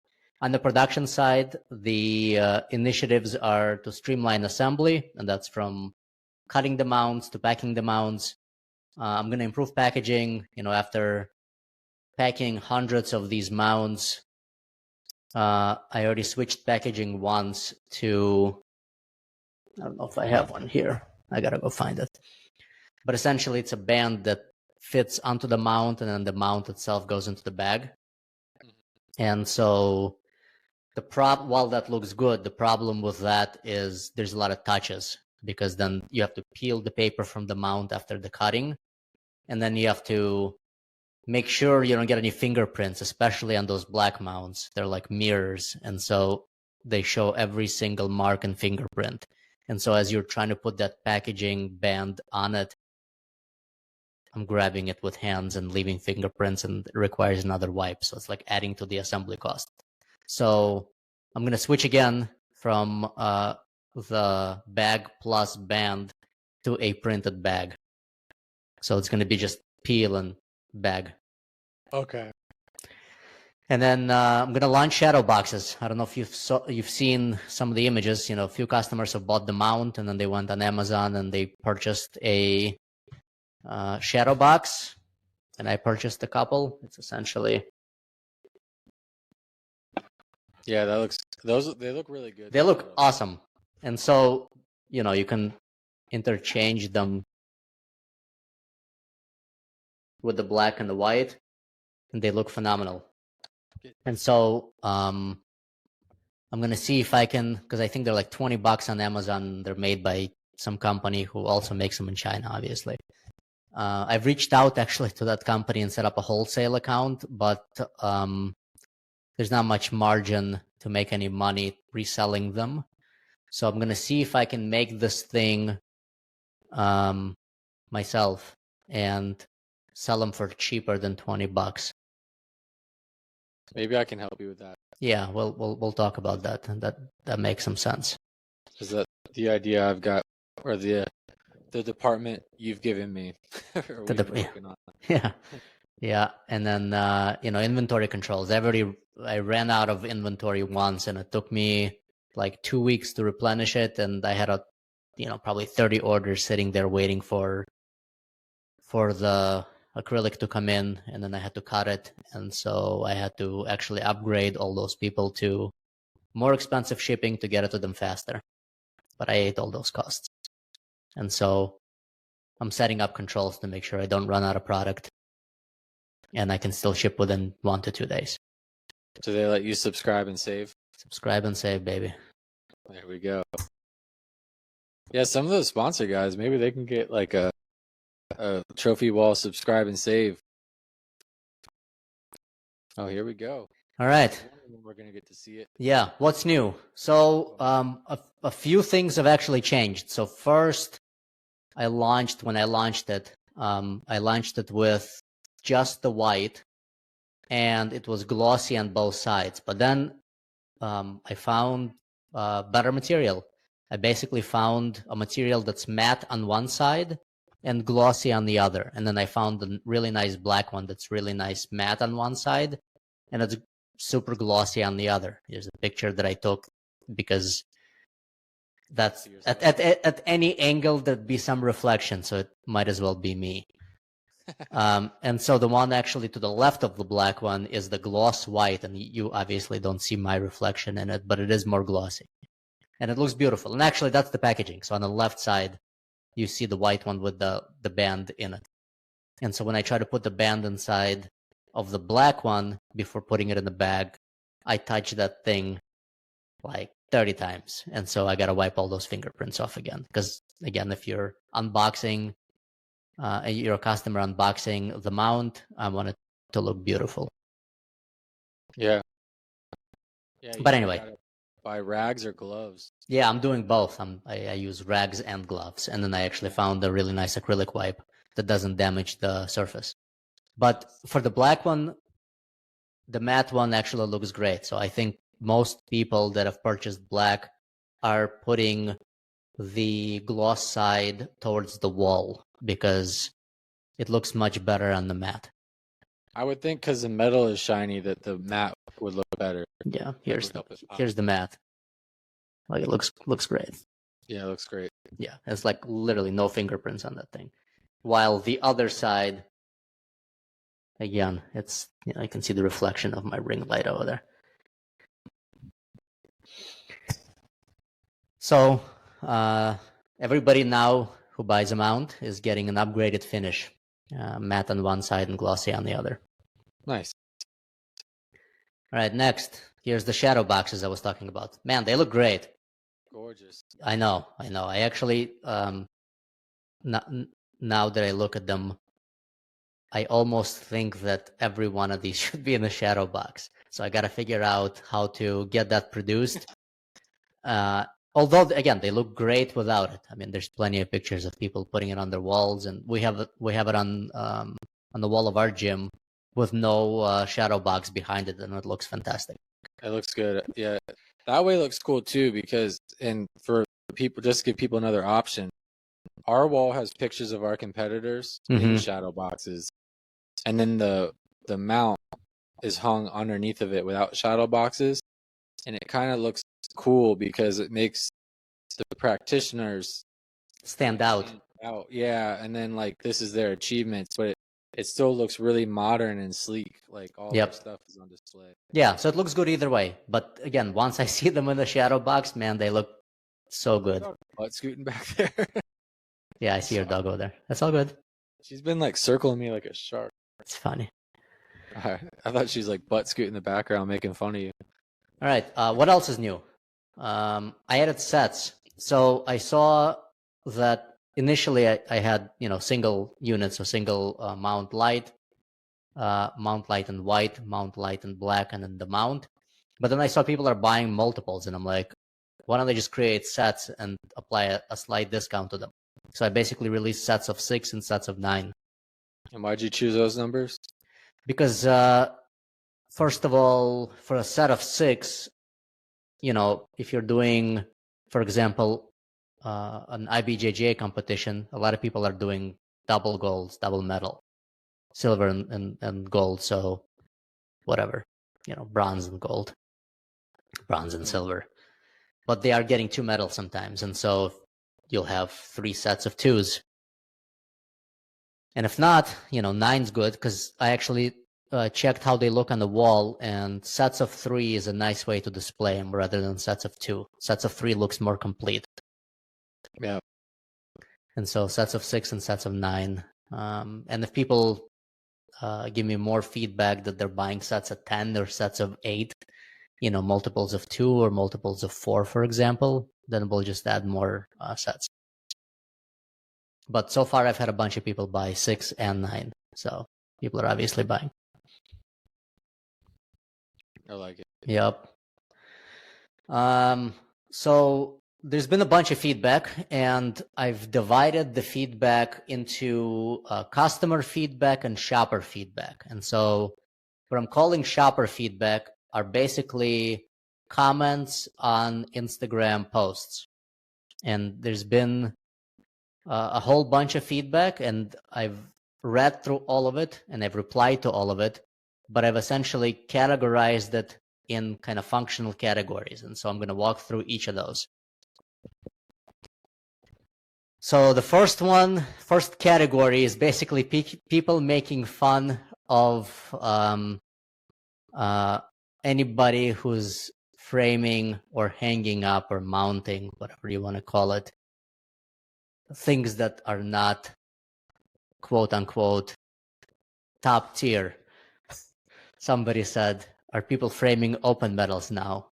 on the production side, the initiatives are to streamline assembly, and that's from cutting the mounts to packing the mounts. I'm going to improve packaging. After packing hundreds of these mounts, I already switched packaging once to, I don't know if I have one here. I got to go find it. But essentially, it's a band that fits onto the mount, and then the mount itself goes into the bag. And so while that looks good, the problem with that is there's a lot of touches, because then you have to peel the paper from the mount after the cutting. And then you have to make sure you don't get any fingerprints, especially on those black mounts. They're like mirrors. And so they show every single mark and fingerprint. And so as you're trying to put that packaging band on it, I'm grabbing it with hands and leaving fingerprints, and it requires another wipe. So it's like adding to the assembly cost. So I'm going to switch again from the bag plus band to a printed bag. So it's going to be just peel and bag.
Okay.
And then I'm going to launch shadow boxes. I don't know if you've seen some of the images. A few customers have bought the mount, and then they went on Amazon and they purchased a shadow box, and I purchased a couple. It's essentially,
yeah, they look really good.
They look awesome. And so, you can interchange them with the black and the white, and they look phenomenal. And so I'm going to see if I can, because I think they're like $20 on Amazon. They're made by some company who also makes them in China, obviously. I've reached out actually to that company and set up a wholesale account, but there's not much margin to make any money reselling them. So I'm going to see if I can make this thing myself and sell them for cheaper than $20.
Maybe I can help you with that.
Yeah, we'll talk about that, and that makes some sense.
Is that the idea I've got, or the department you've given me?
Yeah, and then inventory controls. I ran out of inventory once, and it took me like 2 weeks to replenish it, and I had probably 30 orders sitting there waiting for the acrylic to come in, and then I had to cut it, and so I had to actually upgrade all those people to more expensive shipping to get it to them faster. But I ate all those costs, and so I'm setting up controls to make sure I don't run out of product, and I can still ship within 1 to 2 days.
Do they let you subscribe and save?
Subscribe and save, baby.
There we go. Yeah, some of those sponsor guys, maybe they can get like a trophy wall, subscribe and save. Oh, here we go.
All right.
We're going to get to see it.
Yeah. What's new? So a few things have actually changed. So first, when I launched it with just the white, and it was glossy on both sides. But then I found better material. I basically found a material that's matte on one side and glossy on the other. And then I found a really nice black one that's really nice matte on one side, and it's super glossy on the other. Here's a picture that I took, because that's at any angle there'd be some reflection, so it might as well be me. And so the one actually to the left of the black one is the gloss white, and you obviously don't see my reflection in it, but it is more glossy, and it looks beautiful. And actually that's the packaging. So on the left side you see the white one with the band in it. And so when I try to put the band inside of the black one, before putting it in the bag, I touch that thing like 30 times. And so I got to wipe all those fingerprints off again. Because again, if you're unboxing, you're a customer unboxing the mount, I want it to look beautiful.
Yeah.
But anyway,
buy rags or gloves.
Yeah, I'm doing both. I use rags and gloves, and then I actually found a really nice acrylic wipe that doesn't damage the surface. But for the black one, the matte one actually looks great. So I think most people that have purchased black are putting the gloss side towards the wall because it looks much better on the matte.
I would think because the metal is shiny that the matte would look better.
Yeah, here's the matte. Like it looks great.
Yeah, it looks great.
Yeah, it's like literally no fingerprints on that thing. While the other side, again, it's, you know, I can see the reflection of my ring light over there. So everybody now who buys a mount is getting an upgraded finish, matte on one side and glossy on the other.
Nice.
All right, next, here's the shadow boxes I was talking about. Man, they look great.
Gorgeous.
I know. I actually, now that I look at them, I almost think that every one of these should be in a shadow box. So I got to figure out how to get that produced. Although, again, they look great without it. I mean, there's plenty of pictures of people putting it on their walls, and we have it on the wall of our gym with no shadow box behind it, and it looks fantastic.
It looks good. Yeah, that way looks cool too, because, and for people, just to give people another option, our wall has pictures of our competitors in shadow boxes, and then the mount is hung underneath of it without shadow boxes, and it kind of looks cool because it makes the practitioners
stand out.
Yeah, and then like this is their achievements, but it still looks really modern and sleek. Like all their stuff is on display. Yeah,
so it looks good either way. But again, once I see them in the shadow box, man, they look so good.
Butt scooting back there.
Yeah, I see your dog over there. That's all good.
She's been like circling me like a shark.
It's funny.
I thought she's like butt scooting in the background making fun of you.
All right, what else is new? I added sets. So I saw that initially I had, single units, so single mount light in white, mount light in black, and then the mount. But then I saw people are buying multiples, and I'm like, why don't they just create sets and apply a slight discount to them? So I basically released sets of 6 and sets of 9.
And why'd you choose those numbers?
Because first of all, for a set of 6, if you're doing, for example, an IBJJF competition, a lot of people are doing double golds, double medal, silver and gold. So whatever, bronze and gold, bronze and silver. But they are getting 2 medals sometimes. And so you'll have 3 sets of 2s. And if not, 9's good, because I actually checked how they look on the wall, and sets of 3 is a nice way to display them rather than sets of 2. Sets of 3 looks more complete.
Yeah. And
so sets of 6 and sets of 9. And if people give me more feedback that they're buying sets of 10 or sets of 8, multiples of 2 or multiples of 4, for example, then we'll just add more sets. But so far, I've had a bunch of people buy 6 and 9. So people are obviously buying.
I like it.
Yep. So there's been a bunch of feedback, and I've divided the feedback into customer feedback and shopper feedback. And so what I'm calling shopper feedback are basically comments on Instagram posts. And there's been a whole bunch of feedback, and I've read through all of it, and I've replied to all of it, but I've essentially categorized it in kind of functional categories. And so I'm going to walk through each of those. So the first category is basically people making fun of anybody who's framing or hanging up or mounting, whatever you want to call it, things that are not quote unquote top tier. somebody said, are people framing open medals now?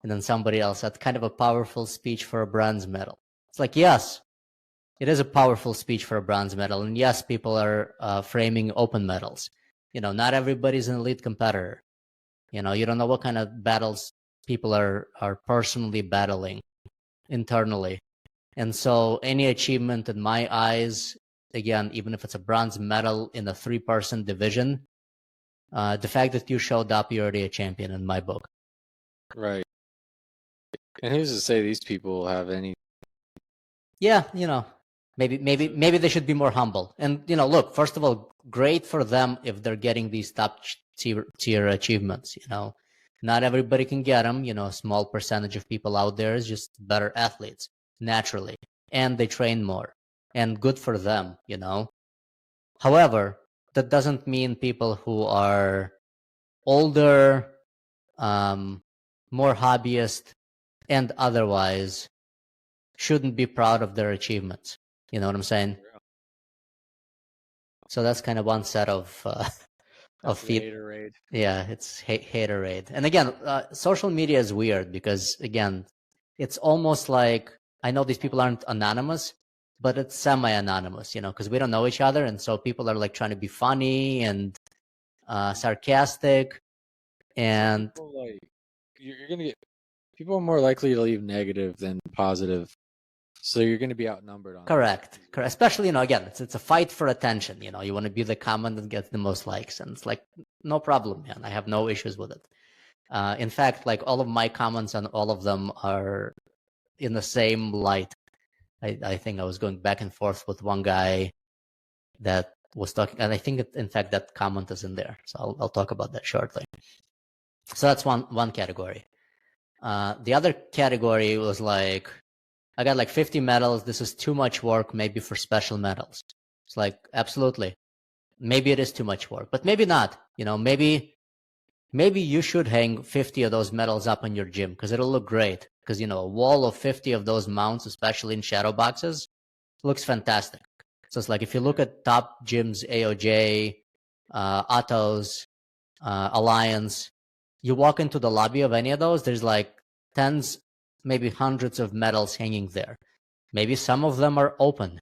And then somebody else said, kind of a powerful speech for a bronze medal. It's like, yes, it is a powerful speech for a bronze medal. And yes, people are framing open medals. Not everybody's an elite competitor. You don't know what kind of battles people are personally battling internally. And so any achievement in my eyes, again, even if it's a bronze medal in a 3-person division, the fact that you showed up, you're already a champion in my book.
Right. And who's to say these people have any?
Yeah, maybe they should be more humble. And look, first of all, great for them if they're getting these top tier achievements. Not everybody can get them. A small percentage of people out there is just better athletes naturally, and they train more, and good for them. However, that doesn't mean people who are older, more hobbyist, and otherwise shouldn't be proud of their achievements. You know what I'm saying? So that's kind of one set of
Haterade.
Yeah, it's haterade. And again, social media is weird because again, it's almost like, I know these people aren't anonymous, but it's semi-anonymous, because we don't know each other, and so people are like trying to be funny and sarcastic, and
you're gonna get, people are more likely to leave negative than positive, so you're gonna be outnumbered on
correct. Especially, again, it's a fight for attention. You want to be the comment that gets the most likes, and it's like, no problem, man. I have no issues with it. In fact, like all of my comments on all of them are in the same light. I think I was going back and forth with one guy that was talking, and I think in fact that comment is in there. So I'll talk about that shortly. So that's one category. The other category was like, I got like 50 medals. This is too much work, maybe for special medals. It's like, absolutely. Maybe it is too much work, but maybe not. Maybe you should hang 50 of those medals up in your gym because it'll look great. Because, a wall of 50 of those mounts, especially in shadow boxes, looks fantastic. So it's like, if you look at top gyms, AOJ, Otto's, Alliance, you walk into the lobby of any of those, there's like tens, maybe hundreds of medals hanging there. Maybe some of them are open.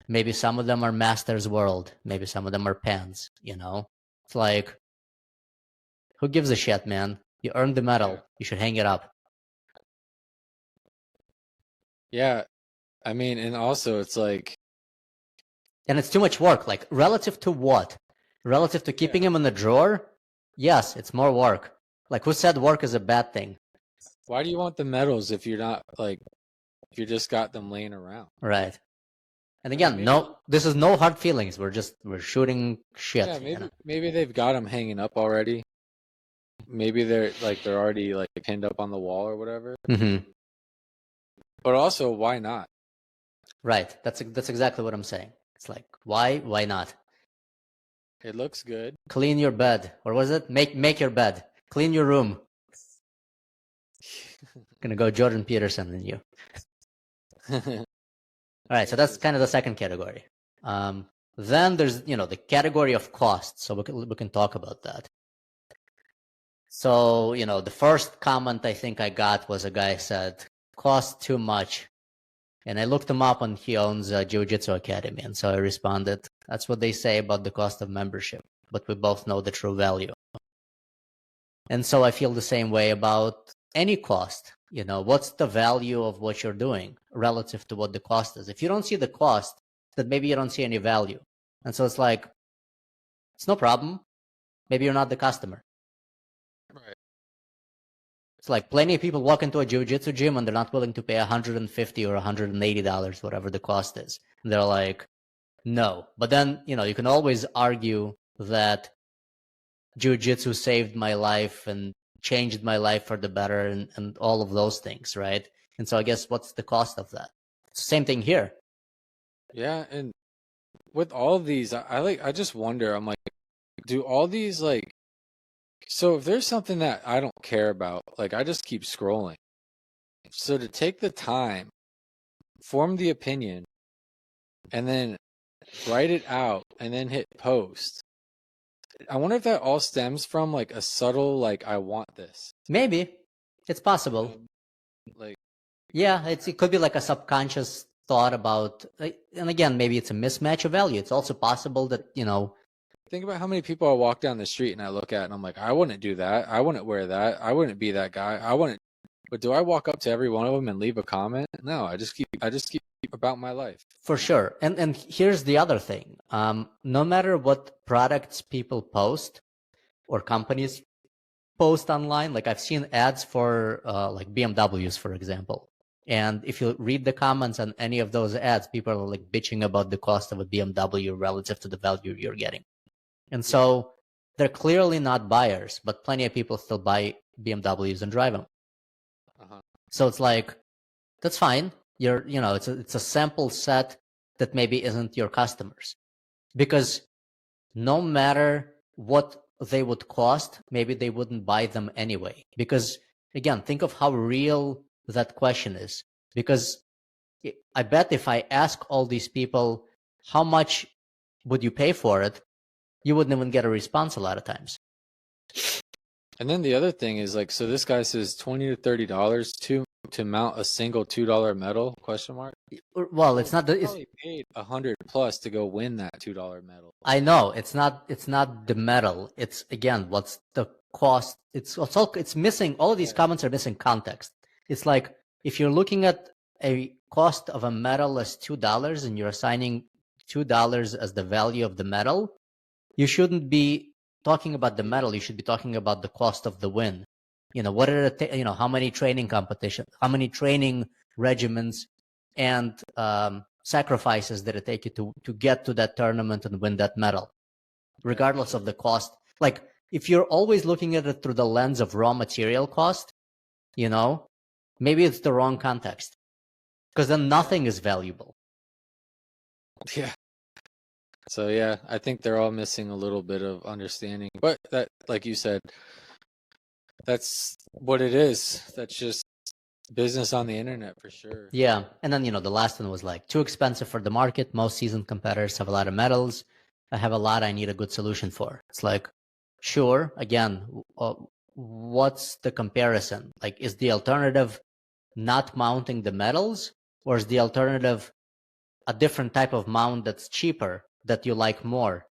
Maybe some of them are Masters World. Maybe some of them are Pans, It's like, who gives a shit, man? You earned the medal. You should hang it up.
Yeah. I mean, and also it's like,
and it's too much work. Like, relative to what? Relative to keeping him in the drawer? Yes, it's more work. Like, who said work is a bad thing?
Why do you want the medals if you're not if you just got them laying around?
Right. And again, this is no hard feelings. We're shooting shit.
Yeah, maybe they've got them hanging up already. Maybe they're already pinned up on the wall or whatever.
Mm-hmm.
But also, why not?
Right. That's exactly what I'm saying. It's like, why not?
It looks good.
Clean your bed. Or was it? Make your bed. Clean your room. Gonna go Jordan Peterson in you. All right, so that's kind of the second category. Then there's the category of cost. So we can talk about that. So the first comment I think I got was a guy said, cost too much. And I looked him up, and he owns a Jiu-Jitsu Academy. And so I responded, that's what they say about the cost of membership, but we both know the true value. And so I feel the same way about any cost. What's the value of what you're doing relative to what the cost is? If you don't see the cost, then maybe you don't see any value. And so it's like, it's no problem. Maybe you're not the customer.
Right.
It's like plenty of people walk into a jiu-jitsu gym and they're not willing to pay $150 or $180, whatever the cost is. And they're like, no. But then, you can always argue that jiu-jitsu saved my life and changed my life for the better and all of those things, right? And so I guess what's the cost of that? It's the same thing here.
Yeah, and with all of these, I just wonder, I'm like, do all these so if there's something that I don't care about, I just keep scrolling. So to take the time, form the opinion, and then write it out, and then hit post, I wonder if that all stems from like a subtle, like, I want this.
Maybe. It's possible.
Like,
yeah, it could be like a subconscious thought about, and again, maybe it's a mismatch of value. It's also possible that,
think about how many people I walk down the street and I look at and I'm like, I wouldn't do that. I wouldn't wear that. I wouldn't be that guy. I wouldn't. But do I walk up to every one of them and leave a comment? No, I just keep about my life.
For sure. And here's the other thing. No matter what products people post or companies post online, like I've seen ads for like BMWs, for example. And if you read the comments on any of those ads, people are like bitching about the cost of a BMW relative to the value you're getting. And so they're clearly not buyers, but plenty of people still buy BMWs and drive them. So it's like, that's fine. It's a sample set that maybe isn't your customers, because no matter what they would cost, maybe they wouldn't buy them anyway. Because again, think of how real that question is. Because I bet if I ask all these people, how much would you pay for it? You wouldn't even get a response a lot of times.
And then the other thing is like, so this guy says $20 to $30 to mount a single $2 medal? Question mark.
Well, it's not. It's
probably paid $100+ to go win that $2 medal.
I know it's not. It's not the medal. It's again, what's the cost? It's missing. All of these comments are missing context. It's like if you're looking at a cost of a medal as $2 and you're assigning $2 as the value of the medal, you shouldn't be talking about the medal. You should be talking about the cost of the win. What are the how many training competitions, how many training regimens and sacrifices did it take you to get to that tournament and win that medal, regardless of the cost. Like if you're always looking at it through the lens of raw material cost, maybe it's the wrong context, because then nothing is valuable.
Yeah. So yeah, I think they're all missing a little bit of understanding. But that, like you said, that's what it is. That's just business on the internet for sure.
Yeah. And then, the last one was like, too expensive for the market. Most seasoned competitors have a lot of medals. I have a lot I need a good solution for. It's like, sure, again, what's the comparison? Like, is the alternative not mounting the medals, or is the alternative a different type of mount that's cheaper that you like more?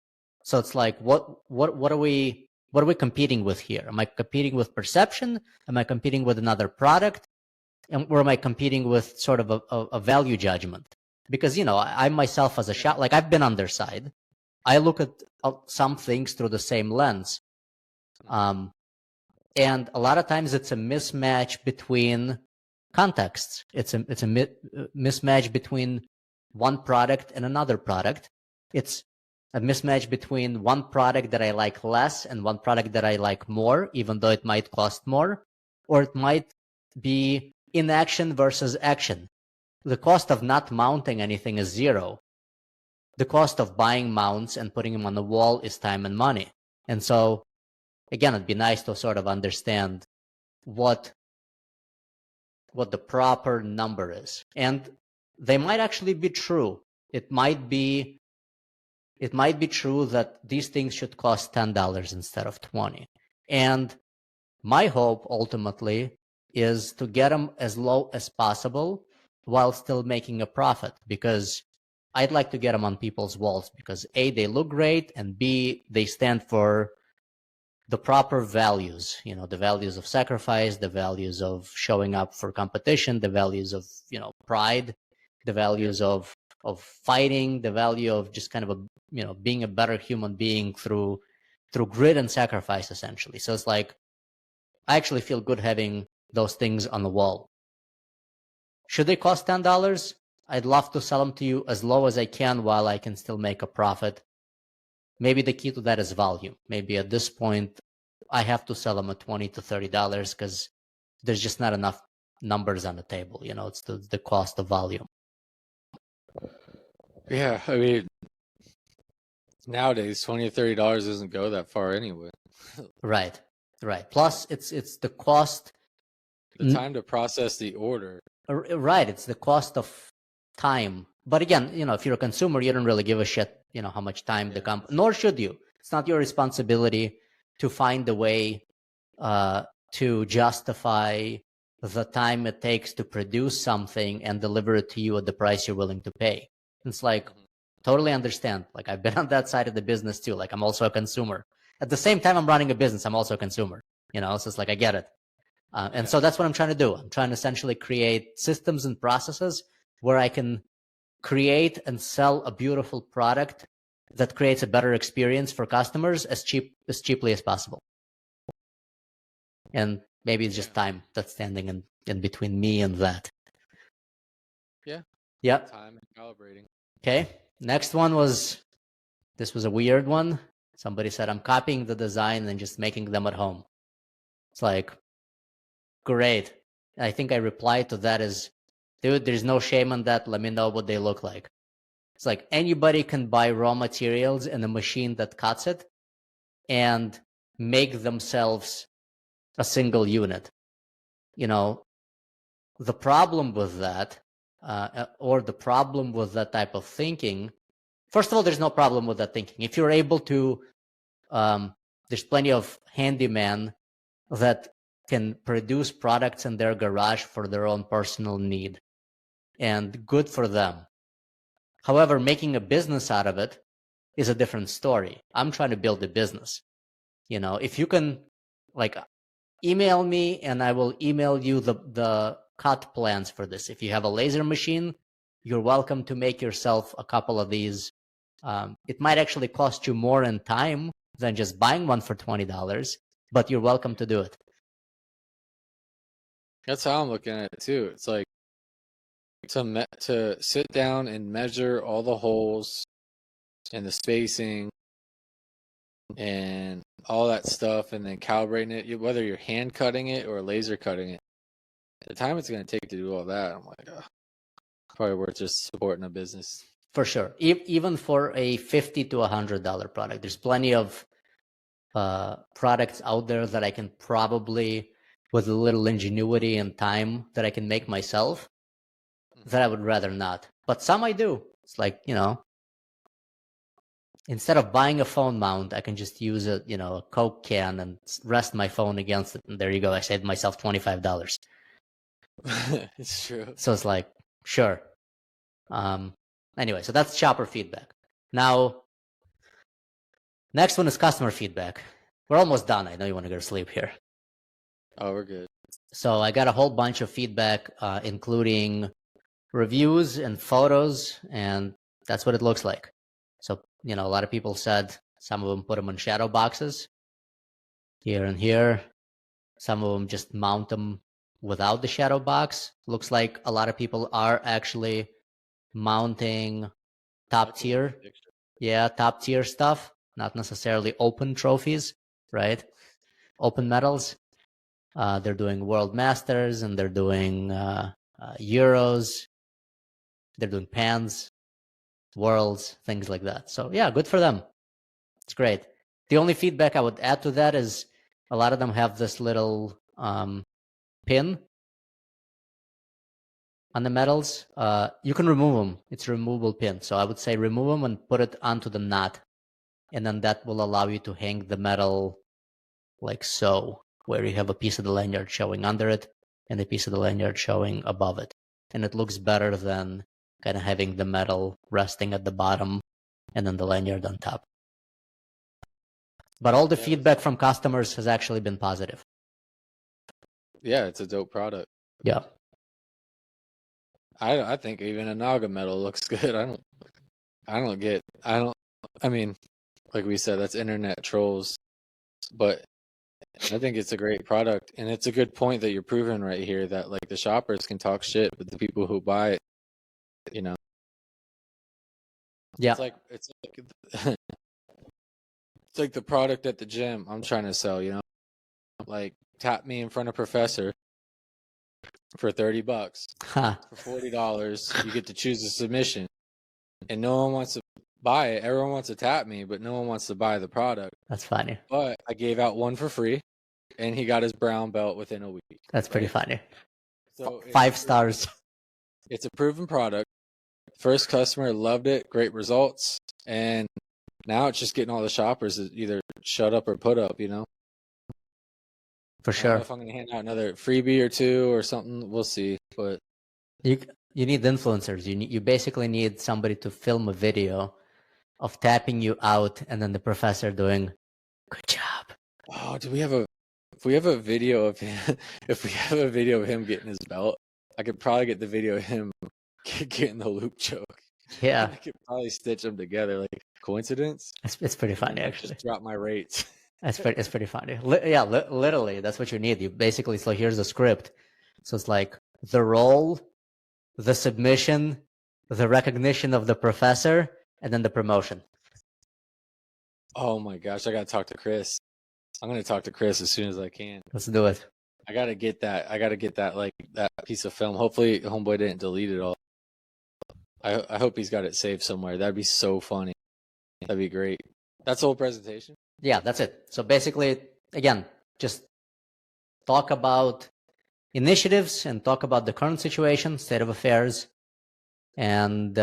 So it's like, what are we competing with here? Am I competing with perception? Am I competing with another product? Or am I competing with sort of a value judgment? Because, I myself as a shop, like I've been on their side. I look at some things through the same lens. And a lot of times it's a mismatch between contexts. It's a mismatch between one product and another product. It's a mismatch between one product that I like less and one product that I like more, even though it might cost more, or it might be inaction versus action. The cost of not mounting anything is zero. The cost of buying mounts and putting them on the wall is time and money. And so, again, it'd be nice to sort of understand what the proper number is. And they might actually be true. It might be true that these things should cost $10 instead of $20. And my hope ultimately is to get them as low as possible while still making a profit, because I'd like to get them on people's walls because A, they look great, and B, they stand for the proper values, the values of sacrifice, the values of showing up for competition, the values of, pride, the values of fighting, the value of just kind of being a better human being through grit and sacrifice, essentially. So it's like, I actually feel good having those things on the wall. Should they cost $10? I'd love to sell them to you as low as I can while I can still make a profit. Maybe the key to that is volume. Maybe at this point, I have to sell them at $20 to $30 because there's just not enough numbers on the table. It's the cost of volume.
Yeah, I mean, nowadays $20 to $30 doesn't go that far anyway.
Right. Plus, it's the cost.
The time to process the order.
Right. It's the cost of time. But again, if you're a consumer, you don't really give a shit, how much time the company, nor should you. It's not your responsibility to find a way to justify the time it takes to produce something and deliver it to you at the price you're willing to pay. It's like, totally understand. Like, I've been on that side of the business too. Like, I'm also a consumer. At the same time I'm running a business, I'm also a consumer. You know, so it's like, I get it. And so that's what I'm trying to do. I'm trying to essentially create systems and processes where I can create and sell a beautiful product that creates a better experience for customers as cheaply as possible. And maybe it's just time that's standing in between me and that.
Yeah.
Yep.
Time and calibrating.
Okay. Next one this was a weird one. Somebody said, I'm copying the design and just making them at home. It's like, great. I think I replied to that as, dude, there's no shame in that. Let me know what they look like. It's like, anybody can buy raw materials and a machine that cuts it and make themselves a single unit. You know, the problem with that, or the problem with that type of thinking, first of all, there's no problem with that thinking. If you're able to, there's plenty of handyman that can produce products in their garage for their own personal need, and good for them. However, making a business out of it is a different story. I'm trying to build a business. You know, if you can, like, email me and I will email you the cut plans for this. If you have a laser machine, you're welcome to make yourself a couple of these. It might actually cost you more in time than just buying one for $20, but you're welcome to do it.
That's how I'm looking at it too. It's like to sit down and measure all the holes and the spacing and all that stuff, and then calibrating it, whether you're hand cutting it or laser cutting it. The time it's going to take to do all that, I'm like, probably worth just supporting a business.
For sure. Even for a $50 to $100 product, there's plenty of products out there that I can probably, with a little ingenuity and time, that I can make myself, that I would rather not. But some I do. It's like, you know, instead of buying a phone mount, I can just use a Coke can and rest my phone against it. And there you go. I saved myself $25.
It's true.
So it's like, sure. Anyway, so that's shopper feedback. Now, next one is customer feedback. We're almost done. I know you want to go to sleep here.
Oh, we're good.
So I got a whole bunch of feedback, including reviews and photos, and that's what it looks like. So, you know, a lot of people said some of them put them in shadow boxes here and here. Some of them just mount them without the shadow box. Looks like a lot of people are actually mounting top tier stuff, not necessarily open trophies, right? Open medals. They're doing World Masters, and they're doing Euros. They're doing Pans, Worlds, things like that. So yeah, good for them. It's great. The only feedback I would add to that is a lot of them have this little pin on the medals. You can remove them. It's a removable pin. So I would say remove them and put it onto the knot. And then that will allow you to hang the medal like so, where you have a piece of the lanyard showing under it and a piece of the lanyard showing above it. And it looks better than kind of having the medal resting at the bottom and then the lanyard on top. But all the feedback from customers has actually been positive.
Yeah, it's a dope product.
Yeah.
I think even a Naga medal looks good. I mean, like we said, that's internet trolls, but I think it's a great product, and it's a good point that you're proving right here that like the shoppers can talk shit, but the people who buy it, you know,
yeah,
it's like the product at the gym I'm trying to sell, you know, like tap me in front of professor for $30. For $40, you get to choose a submission, and no one wants to buy it. Everyone wants to tap me, but no one wants to buy the product.
That's funny.
But I gave out one for free, and he got his brown belt within a week.
That's pretty funny.
So
5 stars.
It's a proven product. First customer loved it, great results, and now it's just getting all the shoppers to either shut up or put up,
For
I don't know
sure.
if I'm gonna hand out another freebie or two or something. We'll see. But
You need influencers. You basically need somebody to film a video of tapping you out, and then the professor doing good job.
oh, if we have a video of him, if we have a video of him getting his belt, I could probably get the video of him getting the loop choke.
Yeah,
I could probably stitch them together. Like, coincidence?
it's pretty funny actually.
Just drop my rates.
It's pretty funny. Literally, that's what you need. You basically, so here's the script. So it's like the role, the submission, the recognition of the professor, and then the promotion.
Oh my gosh, I gotta talk to Chris. I'm gonna talk to Chris as soon as I can.
Let's do it.
I gotta get that like that piece of film. Hopefully, homeboy didn't delete it all. I hope he's got it saved somewhere. That'd be so funny. That'd be great. That's the whole presentation.
Yeah, that's it. So basically, again, just talk about initiatives and talk about the current situation, state of affairs, and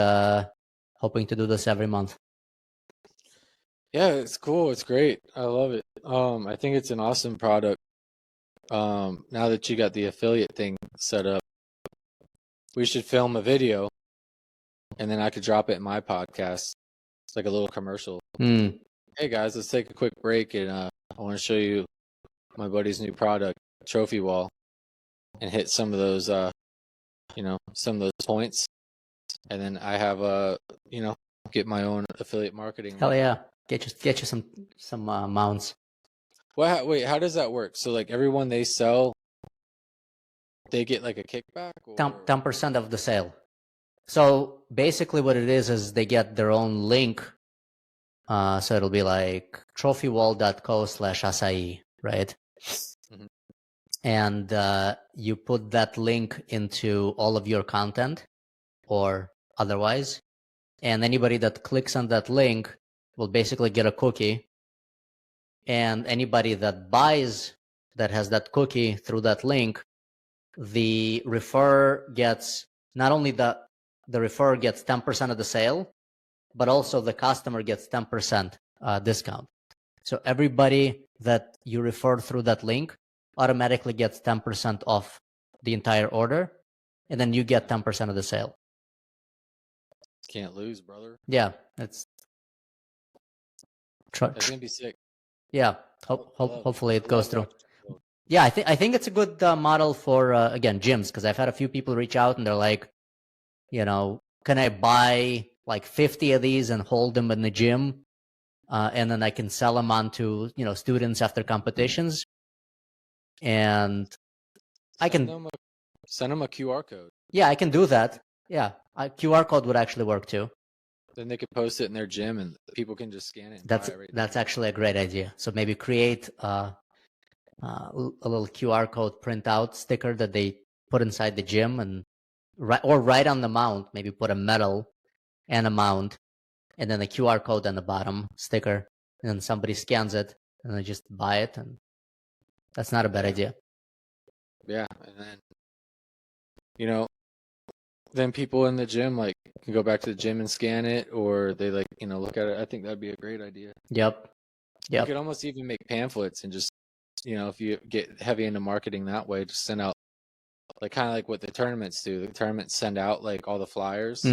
hoping to do this every month.
Yeah, it's cool. It's great. I love it. I think it's an awesome product. Now that you got the affiliate thing set up, we should film a video, and then I could drop it in my podcast. It's like a little commercial. Hey guys, let's take a quick break, and I want to show you my buddy's new product, Trophy Wall, and hit some of those, some of those points, and then I have get my own affiliate marketing.
Hell yeah, get you some mounts.
Well, wait, how does that work? So like everyone they sell, they get like a kickback? Or...
10% of the sale. So basically what it is they get their own link. So it'll be like trophywall.co/ACAI, right?
Mm-hmm.
And you put that link into all of your content or otherwise. And anybody that clicks on that link will basically get a cookie. And anybody that buys that has that cookie through that link, the referrer gets, not only the referrer gets 10% of the sale, but also the customer gets 10% discount. So everybody that you refer through that link automatically gets 10% off the entire order, and then you get 10% of the sale.
Can't lose, brother.
Yeah, that's
gonna be sick.
Yeah, hopefully it goes through. Yeah, I think it's a good model for again gyms, because I've had a few people reach out and they're like, can I buy like 50 of these and hold them in the gym, and then I can sell them on to students after competitions, and I can
send them a QR code.
Yeah, I can do that. Yeah, a QR code would actually work too.
Then they could post it in their gym, and people can just scan it. And
That's actually a great idea. So maybe create a little QR code printout sticker that they put inside the gym, and right on the mount, maybe put a medal and a mount, and then a QR code on the bottom sticker, and then somebody scans it and they just buy it, and that's not a bad idea.
Yeah, and then then people in the gym can go back to the gym and scan it, or they look at it. I think that'd be a great idea.
Yep.
You could almost even make pamphlets and just if you get heavy into marketing that way, just send out kind of like what the tournaments do. The tournaments send out all the flyers.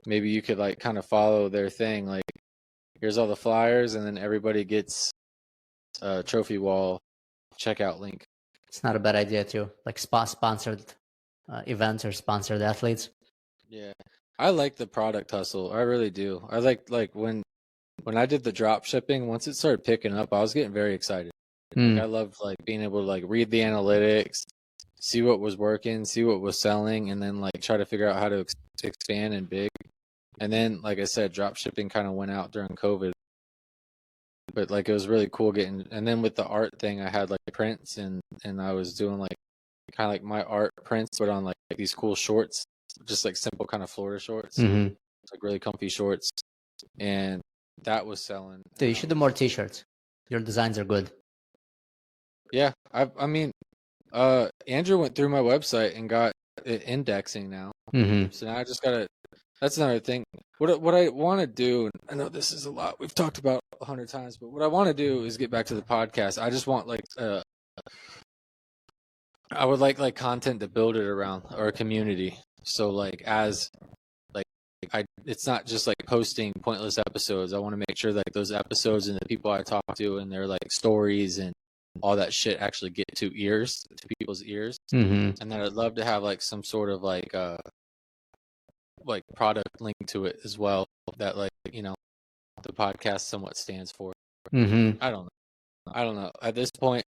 Maybe you could kind of follow their thing. Here's all the flyers, and then everybody gets a Trophy Wall checkout link.
It's not a bad idea too. Like sponsored events or sponsored athletes.
Yeah, I like the product hustle. I really do. I like when I did the drop shipping. Once it started picking up, I was getting very excited. I loved being able to read the analytics, see what was working, see what was selling, and then try to figure out how to expand and big. And then, like I said, drop shipping kind of went out during COVID. But it was really cool getting. And then with the art thing, I had prints, and I was doing kind of my art prints, but on these cool shorts, just simple kind of Florida shorts, really comfy shorts, and that was selling.
Dude, you should do more T-shirts. Your designs are good.
Yeah, I mean, Andrew went through my website and got it indexing now. So now I just gotta That's another thing. What I want to do, I know this is a lot we've talked about 100 times, but what I want to do is get back to the podcast. I just want like I would like content to build it around, or a community. So like as like it's not just like posting pointless episodes. I want to make sure that those episodes and the people I talk to and their like stories and all that shit actually get to people's ears.
Mm-hmm.
And then I'd love to have like some sort of like product link to it as well, that like, you know, the podcast somewhat stands for.
Mm-hmm.
I don't know. At this point,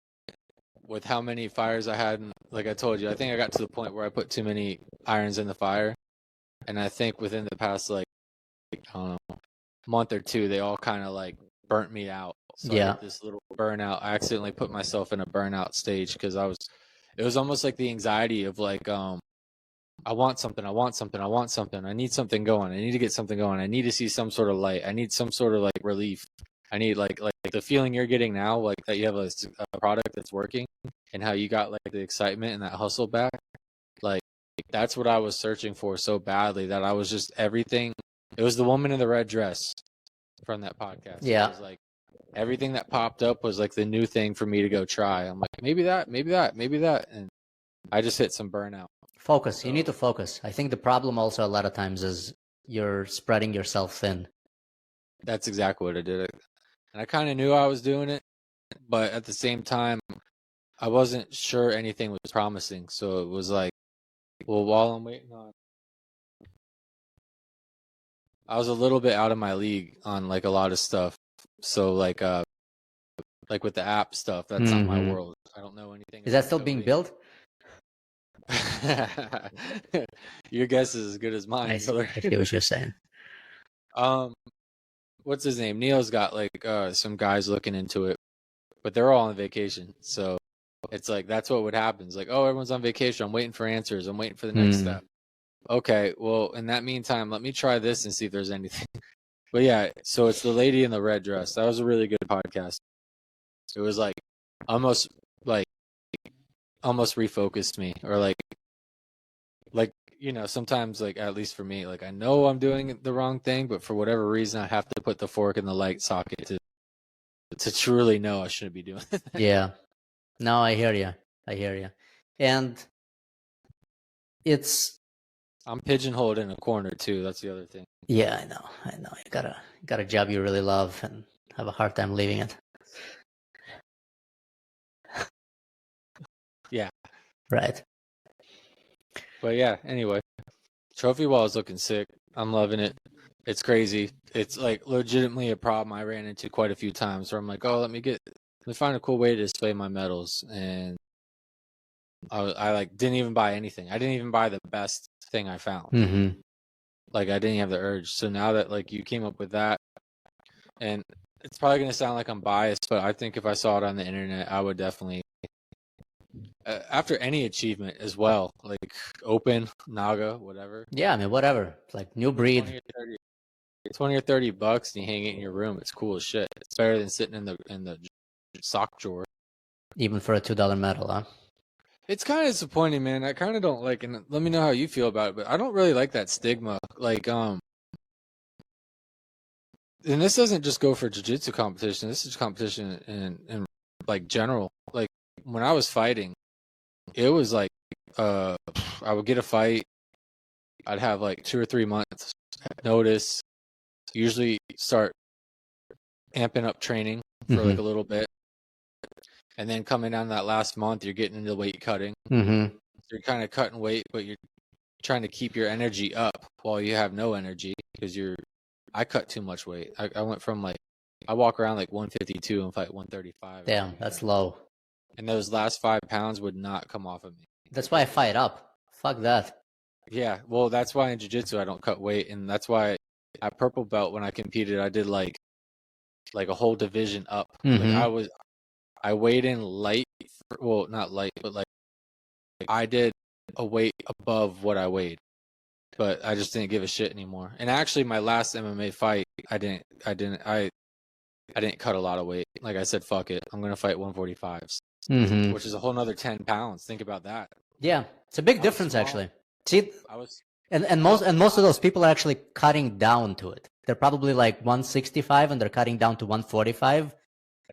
with how many fires I had, like I told you, I think I got to the point where I put too many irons in the fire. And I think within the past, like, I don't know, month or two, they all kind of like burnt me out. So I hit this little burnout. I accidentally put myself in a burnout stage because it was almost like the anxiety of like, I want something. I need something going. I need to get something going. I need to see some sort of light. I need some sort of like relief. I need like the feeling you're getting now, like that you have a product that's working, and how you got like the excitement and that hustle back. Like that's what I was searching for so badly, that I was just everything. It was the woman in the red dress from that podcast.
Yeah.
It was like everything that popped up was like the new thing for me to go try. I'm like, maybe that. And I just hit some burnout.
Focus. You need to focus. I think the problem also a lot of times is you're spreading yourself thin.
That's exactly what I did. And I kind of knew I was doing it, but at the same time, I wasn't sure anything was promising. So it was like, well, while I'm waiting on, I was a little bit out of my league on like a lot of stuff. So like with the app stuff, that's not my world. I don't know anything.
Is that still being built?
Your guess is as good as mine.
I see what you're saying.
What's his name? Neil's got like some guys looking into it, but they're all on vacation. So it's like that's what would happen. It's like, oh, everyone's on vacation. I'm waiting for answers. I'm waiting for the next step. Okay, well, in that meantime, let me try this and see if there's anything. But yeah, so it's the lady in the red dress. That was a really good podcast. It was like almost refocused me, or like you know, sometimes like at least for me, like I know I'm doing the wrong thing, but for whatever reason I have to put the fork in the light socket to truly know I shouldn't be doing that.
Yeah. No, I hear you. And
I'm pigeonholed in a corner too. That's the other thing.
Yeah, I know. You got a job you really love and have a hard time leaving it.
Yeah.
Right.
But yeah, anyway, trophy wall is looking sick. I'm loving it. It's crazy. It's like legitimately a problem I ran into quite a few times where I'm like, oh, let me find a cool way to display my medals. And I like didn't even buy anything. I didn't even buy the best thing I found.
Mm-hmm.
Like I didn't have the urge. So now that like you came up with that, and it's probably going to sound like I'm biased, but I think if I saw it on the internet, I would definitely, after any achievement as well, like Open, Naga, whatever.
Yeah, I mean, whatever. It's like new breed.
$20 or $30 and you hang it in your room. It's cool as shit. It's better than sitting in the sock drawer.
Even for a $2 medal, huh?
It's kind of disappointing, man. I kind of don't like, and let me know how you feel about it, but I don't really like that stigma. Like, and this doesn't just go for jiu-jitsu competition. This is competition in like general. Like when I was fighting, it was like, I would get a fight. I'd have like 2 or 3 months notice, usually start amping up training for like a little bit. And then coming down that last month, you're getting into weight cutting.
Mm-hmm.
You're kind of cutting weight, but you're trying to keep your energy up while you have no energy because I cut too much weight. I went from like, I walk around like 152 and fight 135.
Damn, that's low.
And those last 5 pounds would not come off of me.
That's why I fight up. Fuck that.
Yeah, well, that's why in jiu-jitsu I don't cut weight, and that's why at purple belt when I competed, I did like a whole division up.
Mm-hmm.
Like I weighed in light, well, not light, but like I did a weight above what I weighed, but I just didn't give a shit anymore. And actually, my last MMA fight, I didn't cut a lot of weight. Like I said, fuck it, I'm gonna fight 145s, which is a whole nother 10 pounds. Think about that.
Yeah, it's a big difference actually. See, And most of those people are actually cutting down to it. They're probably like 165 and they're cutting down to 145.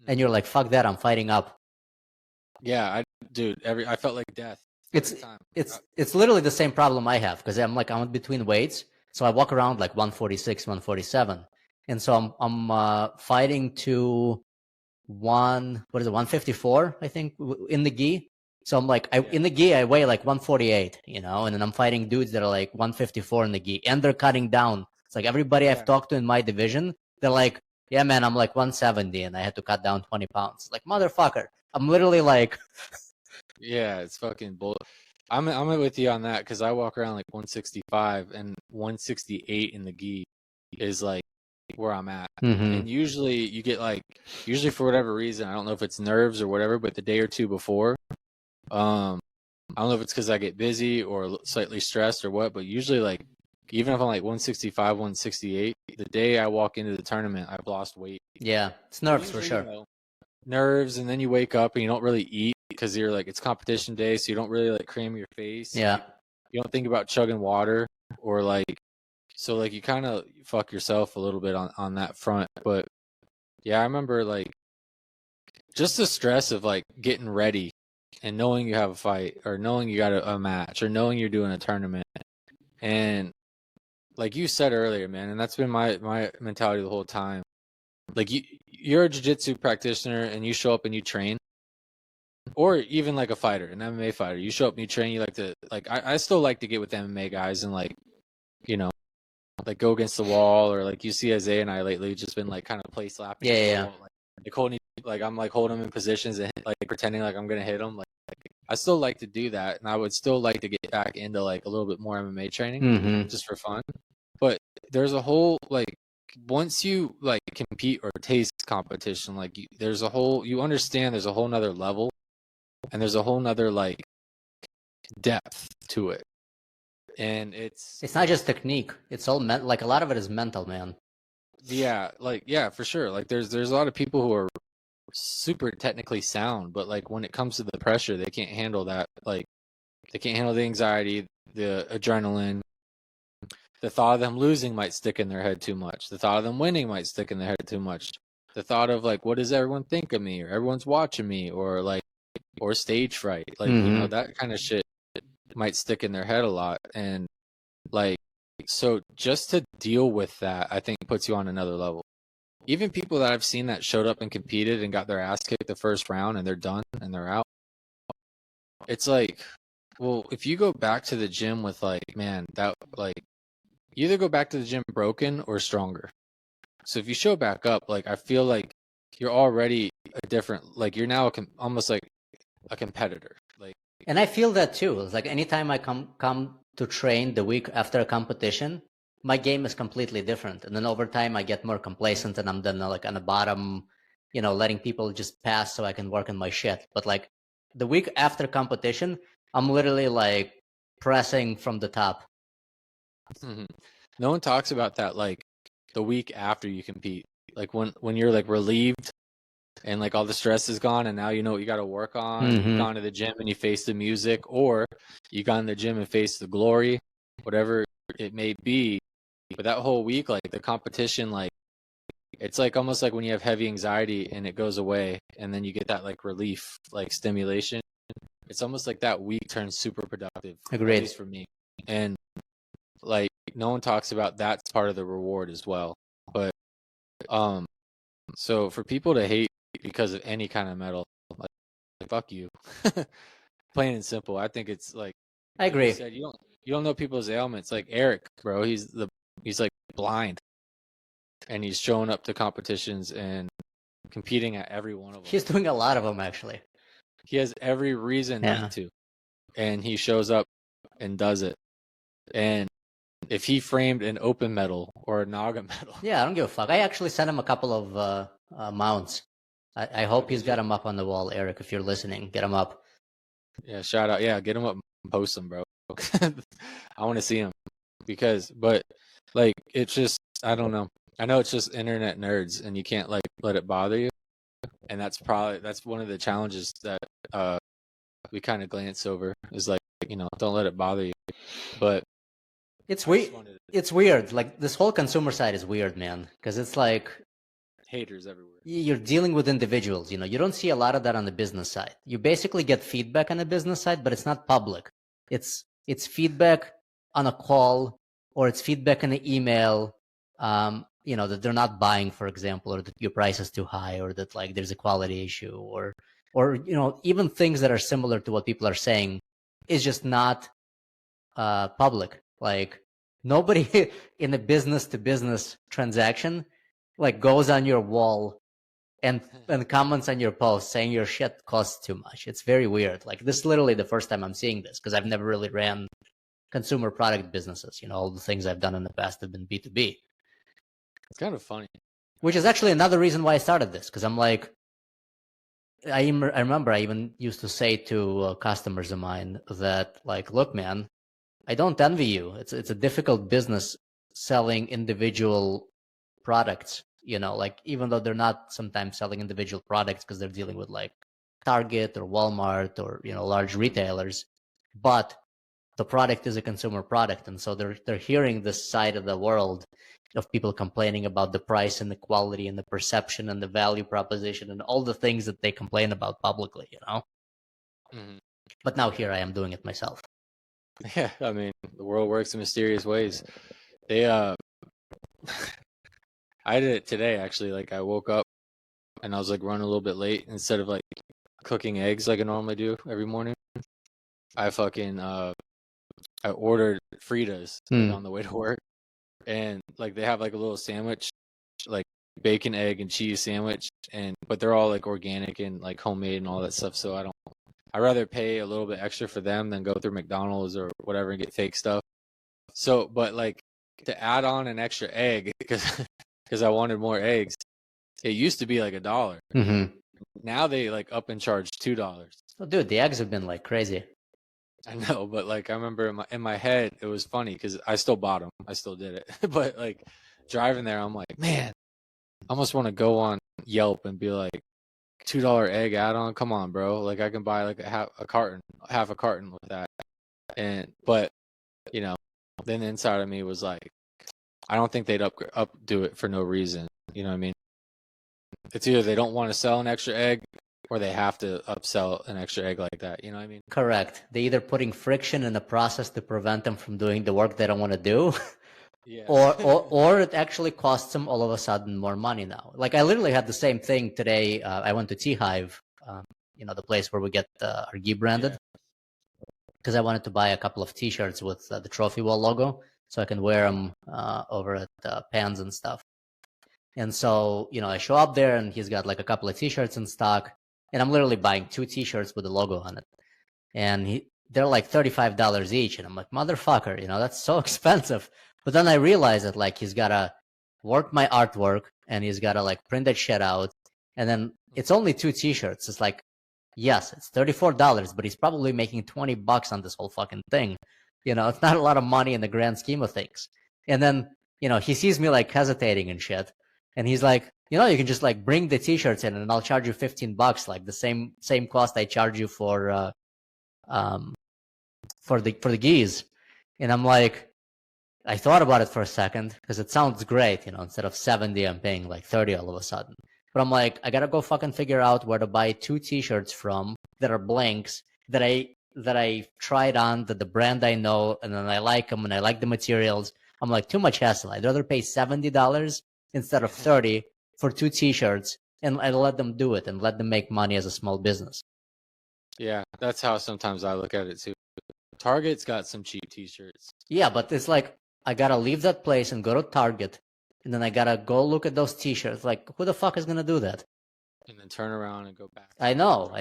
And you're like, fuck that, I'm fighting up.
Yeah, I felt like death.
It's literally the same problem I have, because I'm in between weights. So I walk around like 146, 147. And so I'm fighting to 154, I think, in the gi. So I'm like, in the gi, I weigh like 148, and then I'm fighting dudes that are like 154 in the gi, and they're cutting down. It's like everybody I've talked to in my division, they're like, yeah, man, I'm like 170 and I had to cut down 20 pounds. Like, motherfucker, I'm literally like...
Yeah, it's fucking bull. I'm with you on that, because I walk around like 165, and 168 in the gi is like where I'm at. And usually you get like, for whatever reason, I don't know if it's nerves or whatever, but the day or two before, I don't know if it's because I get busy or slightly stressed or what, but usually, like, even if I'm like 165, 168, the day I walk into the tournament, I've lost weight.
Yeah, it's nerves for sure.
Nerves, and then you wake up and you don't really eat because you're like, it's competition day, so you don't really like cram your face.
Yeah.
You don't think about chugging water, or like, so like you kind of fuck yourself a little bit on that front. But yeah, I remember like just the stress of like getting ready and knowing you have a fight, or knowing you got a match, or knowing you're doing a tournament. And like you said earlier, man, and that's been my mentality the whole time. Like, you're a jiu-jitsu practitioner and you show up and you train, or even like a fighter, an MMA fighter, you show up and you train, you like to, like, I still like to get with MMA guys and like, like go against the wall, or like you see Isaiah and I lately just been like kind of play slapping.
Yeah.
Like holding, like I'm like holding him in positions and like pretending like I'm gonna hit him. Like I still like to do that, and I would still like to get back into like a little bit more MMA training, just for fun. But there's a whole, like, once you like compete or taste competition, like you understand there's a whole nother level, and there's a whole nother like depth to it. And it's
not just technique, it's all like a lot of it is mental, man.
Yeah, like, yeah, for sure. Like there's a lot of people who are super technically sound, but like when it comes to the pressure, they can't handle that. Like they can't handle the anxiety, the adrenaline. The thought of them losing might stick in their head too much. The thought of them winning might stick in their head too much. The thought of like, what does everyone think of me, or everyone's watching me, or like, or stage fright, like, that kind of shit might stick in their head a lot. And like, so just to deal with that, I think puts you on another level. Even people that I've seen that showed up and competed and got their ass kicked the first round and they're done and they're out. It's like, well, if you go back to the gym with like, man, that like, you either go back to the gym broken or stronger. So if you show back up, like, I feel like you're already a different, like, you're now almost like a competitor. Like,
and I feel that too. It's like anytime I come to train the week after a competition, my game is completely different. And then over time, I get more complacent, and I'm then like on the bottom, letting people just pass so I can work on my shit. But like the week after competition, I'm literally like pressing from the top.
No one talks about that, like the week after you compete, like when you're like relieved and like all the stress is gone, and now you know what you got to work on. You've gone to the gym and you face the music, or you got in the gym and face the glory, whatever it may be. But that whole week, like the competition, like it's like almost like when you have heavy anxiety and it goes away, and then you get that like relief, like stimulation. It's almost like that week turns super productive.
Agreed.
At least for me. And like no one talks about that's part of the reward as well. But so for people to hate because of any kind of metal, like fuck you. Plain and simple. I think it's like,
I agree.
You don't know people's ailments. Like Eric, bro, he's like blind, and he's showing up to competitions and competing at every one of them.
He's doing a lot of them, actually.
He has every reason not to, and he shows up and does it. And if he framed an open metal or a Naga metal,
I don't give a fuck. I actually sent him a couple of mounts. I hope he's got him up on the wall, Eric. If you're listening, get him up.
Yeah, shout out. Yeah, get him up and post him, bro. I want to see him, but like, it's just, I don't know. I know it's just internet nerds, and you can't like let it bother you. And that's one of the challenges that we kind of glance over, is like, don't let it bother you. But
It's weird. It's weird. Like this whole consumer side is weird, man, because it's like
haters everywhere.
You're dealing with individuals. You know, you don't see a lot of that on the business side. You basically get feedback on the business side, but it's not public. It's feedback on a call, or it's feedback in an email. You know, that they're not buying, for example, or that your price is too high, or that like there's a quality issue, or you know, even things that are similar to what people are saying is just not public. Like nobody in a business to business transaction like goes on your wall and comments on your post saying your shit costs too much. It's very weird. Like this is literally the first time I'm seeing this, because I've never really ran consumer product businesses. You know, all the things I've done in the past have been B2B.
It's kind of funny.
Which is actually another reason why I started this, because I'm like, I remember I even used to say to customers of mine that like, look, man, I don't envy you. It's a difficult business selling individual products, you know, like even though they're not sometimes selling individual products because they're dealing with like Target or Walmart or, you know, large retailers, but the product is a consumer product. And so they're hearing this side of the world of people complaining about the price and the quality and the perception and the value proposition and all the things that they complain about publicly, you know? Mm-hmm. But now here I am doing it myself.
Yeah, I mean, the world works in mysterious ways. They, I did it today, actually. Like, I woke up and I was, like, running a little bit late. Instead of, like, cooking eggs like I normally do every morning, I fucking, I ordered Fritas like, on the way to work. And, like, they have, like, a little sandwich, like, bacon, egg, and cheese sandwich. But they're all, like, organic and, like, homemade and all that stuff. So I'd rather pay a little bit extra for them than go through McDonald's or whatever and get fake stuff. So, but like to add on an extra egg because I wanted more eggs, it used to be like $1. Mm-hmm. Now they like up and charge $2.
Oh, dude, the eggs have been like crazy.
I know, but like I remember in my head it was funny because I still bought them, I still did it. But like driving there, I'm like, man, I almost want to go on Yelp and be like, $2 egg add-on, come on, bro. Like I can buy like half a carton with that. But you know, then the inside of me was like, I don't think they'd do it for no reason. You know what I mean? It's either they don't want to sell an extra egg or they have to upsell an extra egg like that. You know what I mean?
Correct. They're either putting friction in the process to prevent them from doing the work they don't want to do. Yeah. or it actually costs them all of a sudden more money now. Like I literally had the same thing today. I went to T-Hive, you know, the place where we get our gi branded, because I wanted to buy a couple of T-shirts with the Trophy Wall logo so I can wear them over at Pans and stuff. And so, you know, I show up there and he's got like a couple of T-shirts in stock, and I'm literally buying 2 T-shirts with the logo on it. And they're like $35 each. And I'm like, motherfucker, you know, that's so expensive. But then I realized that like he's gotta work my artwork and he's gotta like print that shit out. And then it's only 2 T-shirts. It's like, yes, it's $34, but he's probably making $20 on this whole fucking thing. You know, it's not a lot of money in the grand scheme of things. And then, you know, he sees me like hesitating and shit. And he's like, you know, you can just like bring the T-shirts in and I'll charge you $15, like the same cost I charge you for the gis. And I'm like, I thought about it for a second because it sounds great, you know, instead of 70, I'm paying like 30 all of a sudden. But I'm like, I gotta go fucking figure out where to buy 2 T-shirts from that are blanks that I tried on, that the brand I know, and then I like them and I like the materials. I'm like, too much hassle. I'd rather pay $70 instead of 30 for 2 T-shirts and I let them do it and let them make money as a small business.
Yeah, that's how sometimes I look at it too. Target's got some cheap T-shirts.
Yeah, but it's like, I gotta leave that place and go to Target, and then I gotta go look at those T-shirts. Like, who the fuck is gonna do that?
And then turn around and go back.
I know.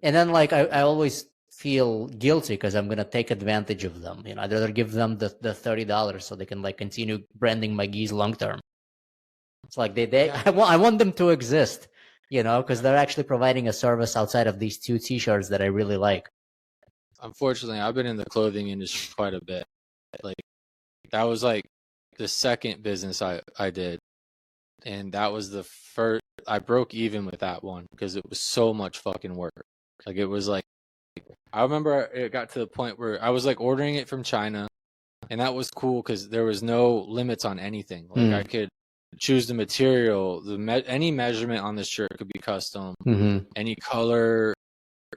And then, like, I always feel guilty because I'm gonna take advantage of them. You know, I'd rather give them the $30 so they can like continue branding my gis long term. It's like I want them to exist, you know, because they're actually providing a service outside of these 2 T-shirts that I really like.
Unfortunately, I've been in the clothing industry quite a bit. Like, that was like the second business I did. And that was the first, I broke even with that one because it was so much fucking work. Like it was like, I remember it got to the point where I was like ordering it from China And that was cool because there was no limits on anything. Like I could choose the material, any measurement on the shirt could be custom, any color,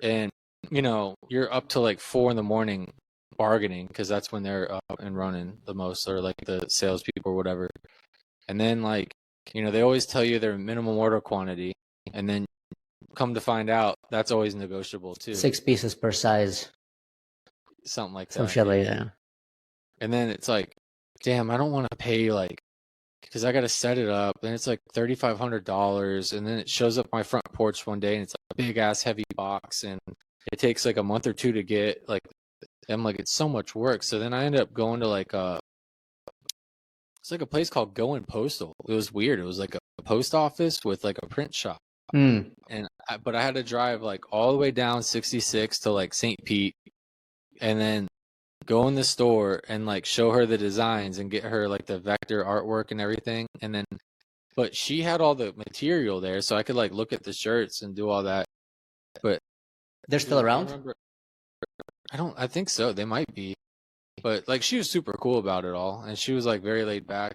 and you know, you're up to like 4 a.m. bargaining because that's when they're up and running the most, or like the salespeople or whatever. And then like, you know, they always tell you their minimum order quantity, and then come to find out that's always negotiable too.
6 pieces per size,
something like that.
Some shit like that.
And then it's like, damn, I don't want to pay like, because I got to set it up, and it's like $3,500, and then it shows up my front porch one day, and it's like a big ass heavy box, and it takes like a month or 2 to get. Like, I'm like, it's so much work. So then I ended up going to like it's like a place called Going Postal. It was weird. It was like a post office with like a print shop, but I had to drive like all the way down 66 to like St. Pete, and then go in the store and like show her the designs and get her like the vector artwork and everything. And then, but she had all the material there, so I could like look at the shirts and do all that. But
they're still around?
I think so. They might be. But like, she was super cool about it all, and she was like very laid back.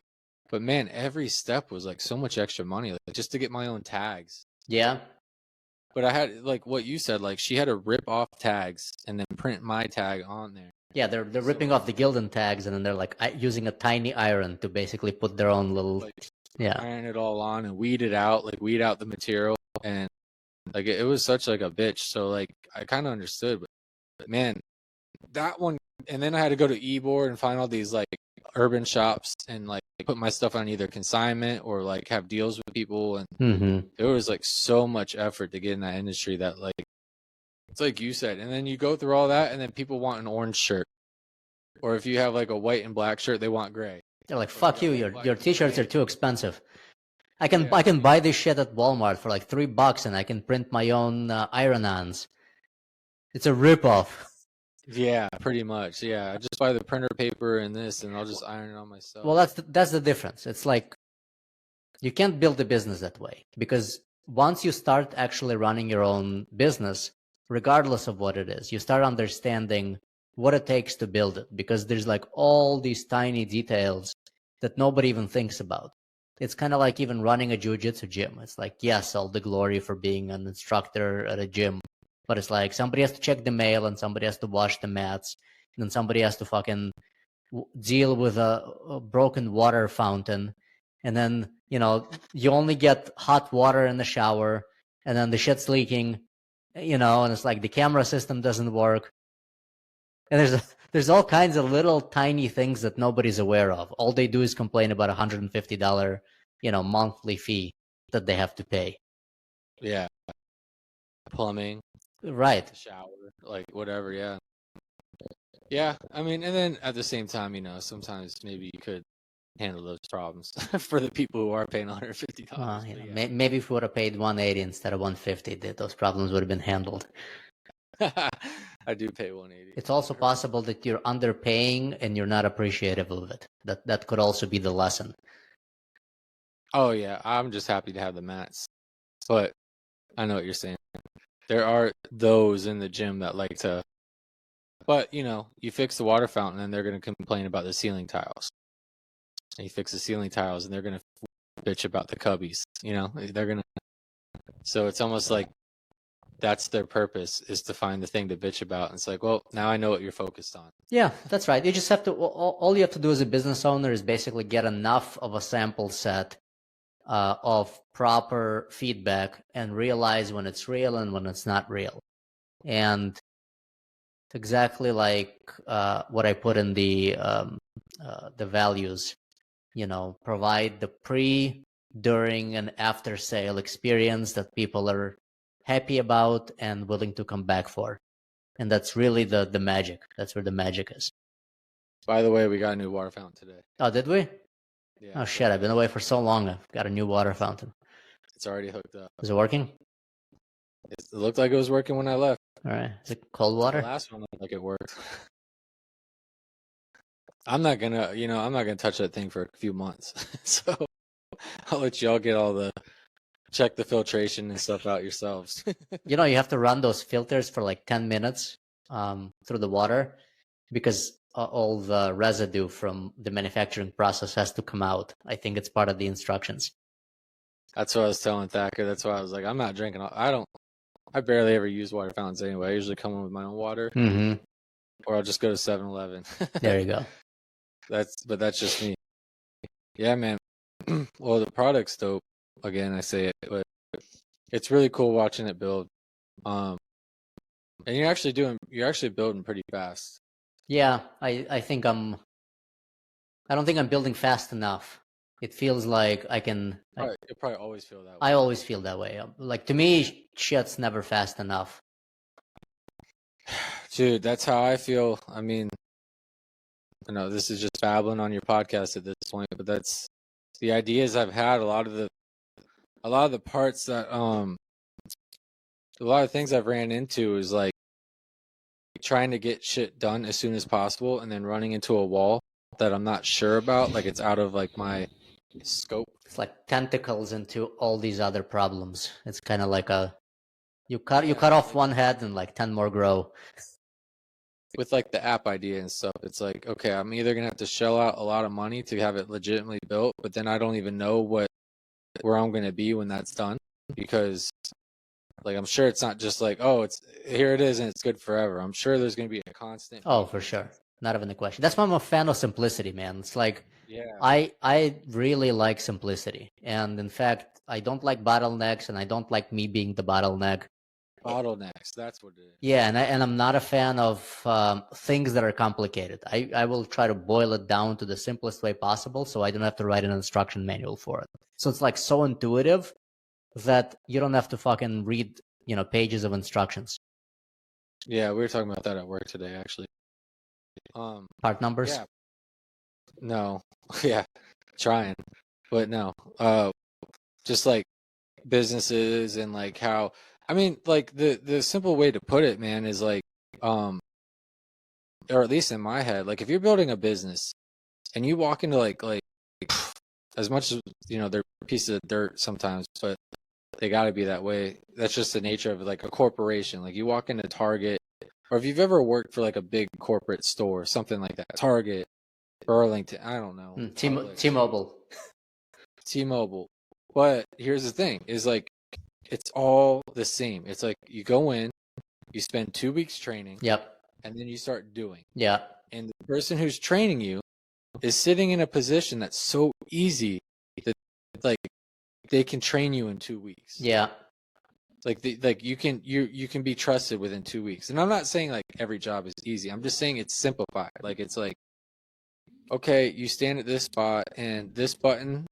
But man, every step was like so much extra money, like just to get my own tags.
Yeah.
But I had like what you said, like she had to rip off tags and then print my tag on there.
Yeah, they're ripping off the Gildan tags, and then they're like using a tiny iron to basically put their own little
iron it all on and weed out the material, and like it was such like a bitch. So like I kind of understood, but man, that one. And then I had to go to eBoard and find all these like urban shops and like put my stuff on either consignment or like have deals with people, and there was like so much effort to get in that industry that like, it's like you said, and then you go through all that, and then people want an orange shirt, or if you have like a white and black shirt, they want gray.
They're like, fuck you, your t-shirts are too expensive. I can buy this shit at Walmart for like $3 and I can print my own iron-ons. It's a ripoff.
Yeah, pretty much. Yeah, I just buy the printer paper and this, and I'll just iron it on myself.
Well, that's the difference. It's like you can't build a business that way, because once you start actually running your own business, regardless of what it is, you start understanding what it takes to build it, because there's like all these tiny details that nobody even thinks about. It's kind of like even running a jiu-jitsu gym. It's like, yes, all the glory for being an instructor at a gym, but it's like somebody has to check the mail, and somebody has to wash the mats, and then somebody has to fucking deal with a broken water fountain, and then, you know, you only get hot water in the shower, and then the shit's leaking, you know, and it's like the camera system doesn't work. And there's all kinds of little tiny things that nobody's aware of. All they do is complain about $150, you know, monthly fee that they have to pay.
Yeah. Plumbing.
Right.
Shower, like whatever, yeah. Yeah, I mean, and then at the same time, you know, sometimes maybe you could handle those problems for the people who are paying $150.
Yeah. Maybe if we would have paid $180 instead of $150, those problems would have been handled.
I do pay $180.
It's also possible that you're underpaying and you're not appreciative of it. That could also be the lesson.
Oh yeah, I'm just happy to have the mats. But I know what you're saying. There are those in the gym that like to, but you know, you fix the water fountain and they're going to complain about the ceiling tiles. And you fix the ceiling tiles and they're going to bitch about the cubbies. You know, they're going to. So it's almost like that's their purpose, is to find the thing to bitch about. And it's like, well, now I know what you're focused on.
Yeah, that's right. You just have to, all you have to do as a business owner is basically get enough of a sample set of proper feedback and realize when it's real and when it's not real. And exactly like what I put in the values, you know, provide the pre, during, and after sale experience that people are happy about and willing to come back for. And that's really the magic. That's where the magic is.
By the way, we got a new water fountain today.
Oh, did we?
Yeah.
Oh shit, I've been away for so long. I've got a new water fountain.
It's already hooked up.
Is it working?
It looked like it was working when I left.
All right. Is it cold water?
The last one looked like it worked. I'm not gonna touch that thing for a few months. So I'll let y'all get check the filtration and stuff out yourselves.
You know, you have to run those filters for like 10 minutes through the water, because all the residue from the manufacturing process has to come out. I think it's part of the instructions.
That's what I was telling Thacker. That's why I was like, I'm not drinking. I barely ever use water fountains anyway. I usually come in with my own water, or I'll just go to 7-Eleven.
There you go.
But that's just me. Yeah, man. Well, the product's dope. Again, I say it, but it's really cool watching it build. And you're actually building pretty fast.
Yeah, I think I don't think I'm building fast enough. It feels like I can.
You probably always feel that way.
I always feel that way. Like, to me, shit's never fast enough.
Dude, that's how I feel. I mean, this is just babbling on your podcast at this point, but that's the ideas I've had. A lot of the parts that a lot of things I've ran into is like trying to get shit done as soon as possible and then running into a wall that I'm not sure about. Like, it's out of like my scope.
It's like tentacles into all these other problems. It's kind of like you cut off one head and like 10 more grow.
With like the app idea and stuff, it's like, okay, I'm either gonna have to shell out a lot of money to have it legitimately built, but then I don't even know where I'm gonna be when that's done, because like I'm sure it's not just like, oh, it's here it is and it's good forever. I'm sure there's gonna be a constant.
Oh, for sure. Not even a question. That's why I'm a fan of simplicity, man. It's like,
yeah,
I really like simplicity. And in fact, I don't like bottlenecks, and I don't like me being the bottleneck.
Bottlenecks, that's what it is.
Yeah, and I'm not a fan of things that are complicated. I will try to boil it down to the simplest way possible, so I don't have to write an instruction manual for it. So it's like so intuitive that you don't have to fucking read, pages of instructions.
Yeah, we were talking about that at work today, actually.
Part numbers?
Yeah. No. Yeah. Trying. But no. Just like businesses and like how, I mean, like the simple way to put it, man, is like, or at least in my head, like if you're building a business and you walk into like as much as, they're pieces of dirt sometimes, but they got to be that way. That's just the nature of like a corporation. Like you walk into Target, or if you've ever worked for like a big corporate store, something like that, Target, Burlington, I don't know.
T-Mobile.
T-Mobile. But here's the thing, is like, it's all the same. It's like you go in, you spend 2 weeks training.
Yep.
And then you start doing.
Yeah.
And the person who's training you is sitting in a position that's so easy that like they can train you in 2 weeks.
Yeah.
Like you can be trusted within 2 weeks. And I'm not saying like every job is easy. I'm just saying it's simplified. Like it's like, okay, you stand at this spot and this button,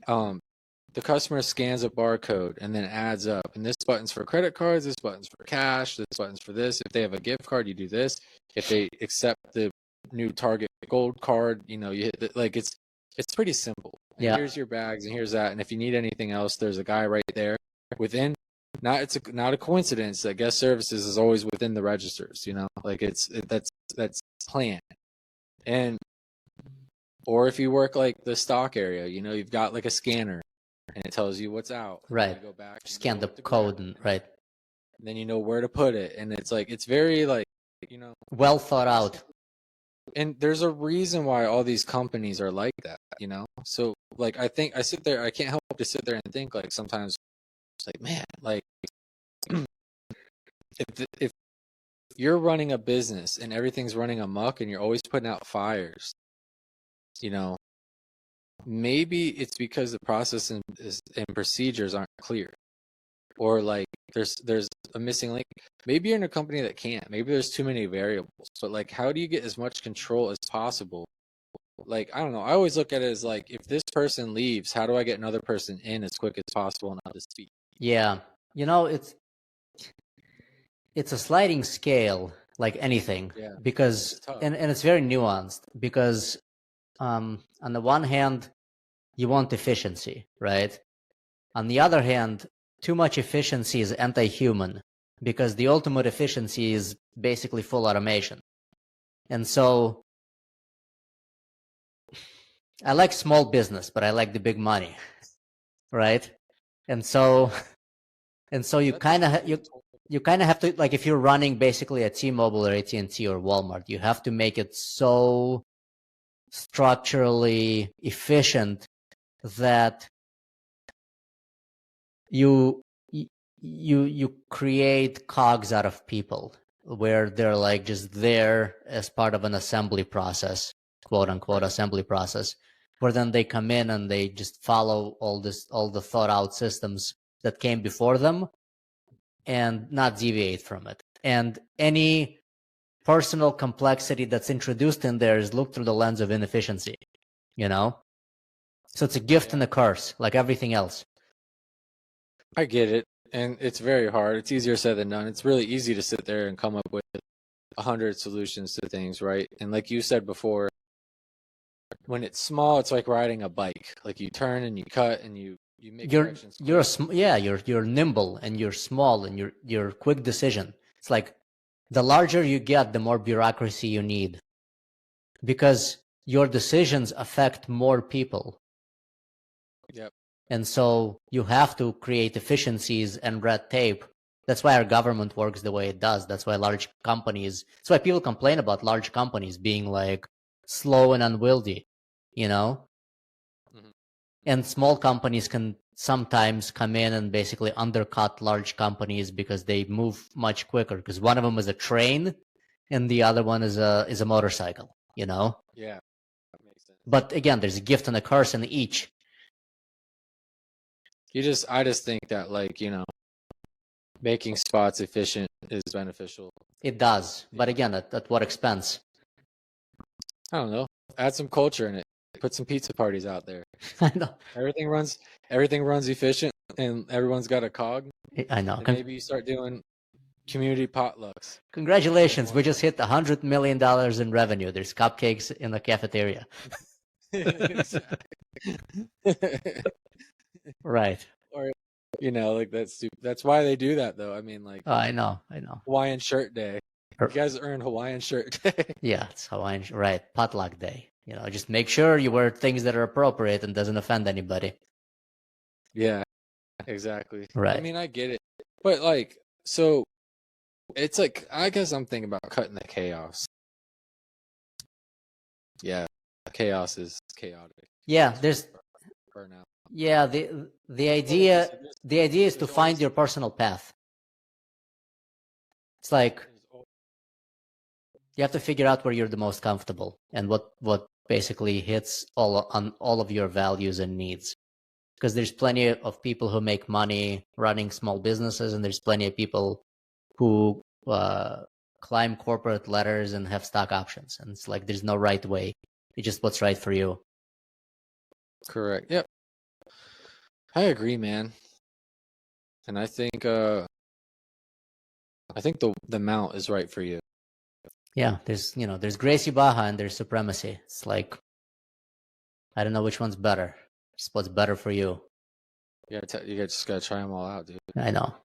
the customer scans a barcode and then adds up. And this button's for credit cards, this button's for cash, this button's for this. If they have a gift card, you do this. If they accept the new Target Gold card, you hit the, like it's pretty simple. And
yeah.
Here's your bags and here's that. And if you need anything else, there's a guy right there within. It's not a coincidence that guest services is always within the registers. Like that's planned. And or if you work like the stock area, you've got like a scanner. And it tells you what's out.
Right.
You go back,
scan the code, and right.
And then you know where to put it, and it's like it's very like
well thought out.
And there's a reason why all these companies are like that, So like I can't help but to sit there and think like sometimes, it's like man, like if you're running a business and everything's running amok and you're always putting out fires, maybe it's because the process and procedures aren't clear, or like there's a missing link. Maybe you're in a company that can't. Maybe there's too many variables. But like, how do you get as much control as possible? Like, I don't know. I always look at it as like, if this person leaves, how do I get another person in as quick as possible and up to speed?
Yeah, it's a sliding scale, like anything.
Yeah,
because and it's very nuanced because on the one hand, you want efficiency, right? On the other hand, too much efficiency is anti-human because the ultimate efficiency is basically full automation. And so I like small business, but I like the big money, right? And so you kind of you kind of have to, like, if you're running basically a T-Mobile or AT&T or Walmart, you have to make it so structurally efficient that you create cogs out of people, where they're like just there as part of an assembly process, quote unquote assembly process, where then they come in and they just follow all the thought out systems that came before them and not deviate from it. And any personal complexity that's introduced in there is looked through the lens of inefficiency, you know? So it's a gift and a curse, like everything else.
I get it. And it's very hard. It's easier said than done. It's really easy to sit there and come up with 100 solutions to things, right? And like you said before, when it's small, it's like riding a bike. Like you turn and you cut and you make corrections.
You're nimble and you're small and you're quick decision. It's like the larger you get, the more bureaucracy you need, because your decisions affect more people.
Yep.
And so you have to create efficiencies and red tape. That's why our government works the way it does. That's why that's why people complain about large companies being like slow and unwieldy, you know? Mm-hmm. And small companies can sometimes come in and basically undercut large companies because they move much quicker, because one of them is a train and the other one is a motorcycle, you know?
Yeah. That makes sense.
But again, there's a gift and a curse in each.
I just think that, like, you know, making spots efficient is beneficial.
It does. But again, at what expense?
I don't know. Add some culture in it. Put some pizza parties out there.
I know.
Everything runs efficient and everyone's got a cog.
I know.
And maybe you start doing community potlucks.
Congratulations. We just hit $100 million in revenue. There's cupcakes in the cafeteria. Right.
Or, you know, like that's why they do that, though. I mean, like,
oh, I know.
Hawaiian shirt day. You guys earned Hawaiian shirt day.
Yeah, it's Hawaiian, right? Potluck day. You know, just make sure you wear things that are appropriate and doesn't offend anybody.
Yeah, exactly.
Right.
I mean, I get it, but like, so it's like, I guess I'm thinking about cutting the chaos. Yeah, chaos is chaotic.
Yeah, there's
burnout.
Yeah, the idea is to find your personal path. It's like you have to figure out where you're the most comfortable and what basically hits on all of your values and needs. Because there's plenty of people who make money running small businesses, and there's plenty of people who climb corporate ladders and have stock options. And it's like there's no right way. It's just what's right for you.
Correct. Yep. I agree, man. And I think the mount is right for you.
Yeah, there's Gracie Baja and there's Supremacy. It's like, I don't know which one's better. It's what's better for you.
Yeah, you just gotta try them all out, dude.
I know.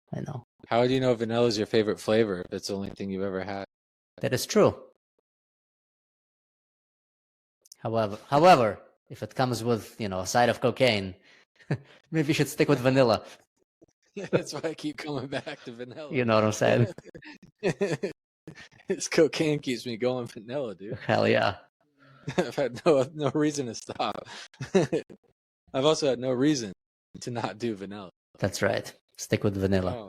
How do you know vanilla is your favorite flavor if it's the only thing you've ever had?
That is true. However, if it comes with, a side of cocaine, maybe you should stick with vanilla.
That's why I keep coming back to vanilla.
You know what I'm saying?
This cocaine keeps me going vanilla, dude.
Hell yeah.
I've had no reason to stop. I've also had no reason to not do vanilla.
That's right. Stick with vanilla.
Oh.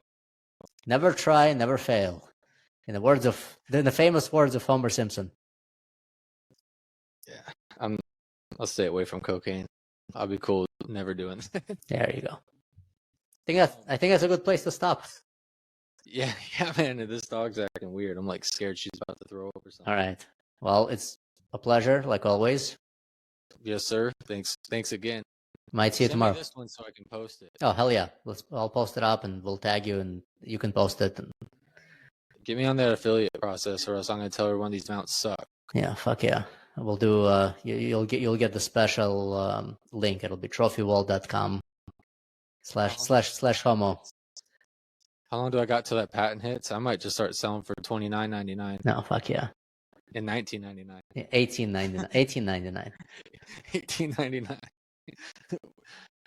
Never try, never fail. In the famous words of Homer Simpson.
Yeah, I'll stay away from cocaine. I'll be cool never doing that.
There you go. I think that's a good place to stop.
Yeah, man. This dog's acting weird. I'm like scared she's about to throw up or something.
All right. Well, it's a pleasure, like always.
Yes, sir. Thanks again.
Might see you tomorrow.
Send me this one so I can post it.
Oh, hell yeah. I'll post it up and we'll tag you and you can post it.
Get me on that affiliate process or else I'm going to tell everyone these mounts suck.
Yeah, fuck yeah. We'll do, you'll get the special link. It'll be trophywall.com / homo.
How long do I got till that patent hits? I might just start selling for $29.99.
No, fuck yeah.
In $19.99.
$18.99.
$18.99.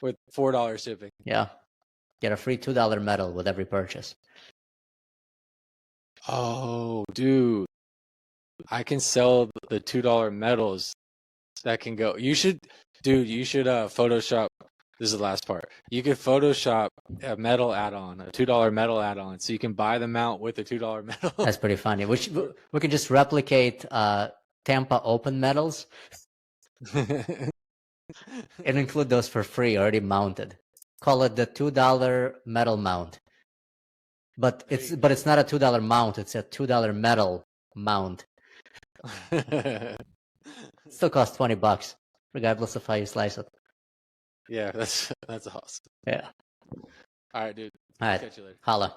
With $4 shipping.
Yeah. Get a free $2 medal with every purchase.
Oh, dude, I can sell the $2 medals that can go. You should Photoshop. This is the last part. You could Photoshop a medal add-on, a $2 medal add-on, so you can buy the mount with the $2 medal.
That's pretty funny. We can just replicate Tampa Open medals and include those for free, already mounted. Call it the $2 medal mount. But it's not a $2 mount. It's a $2 medal mount. Still costs $20, regardless of how you slice it.
Yeah, that's awesome.
Yeah.
All right, dude.
All right.
Catch you later.
Holla.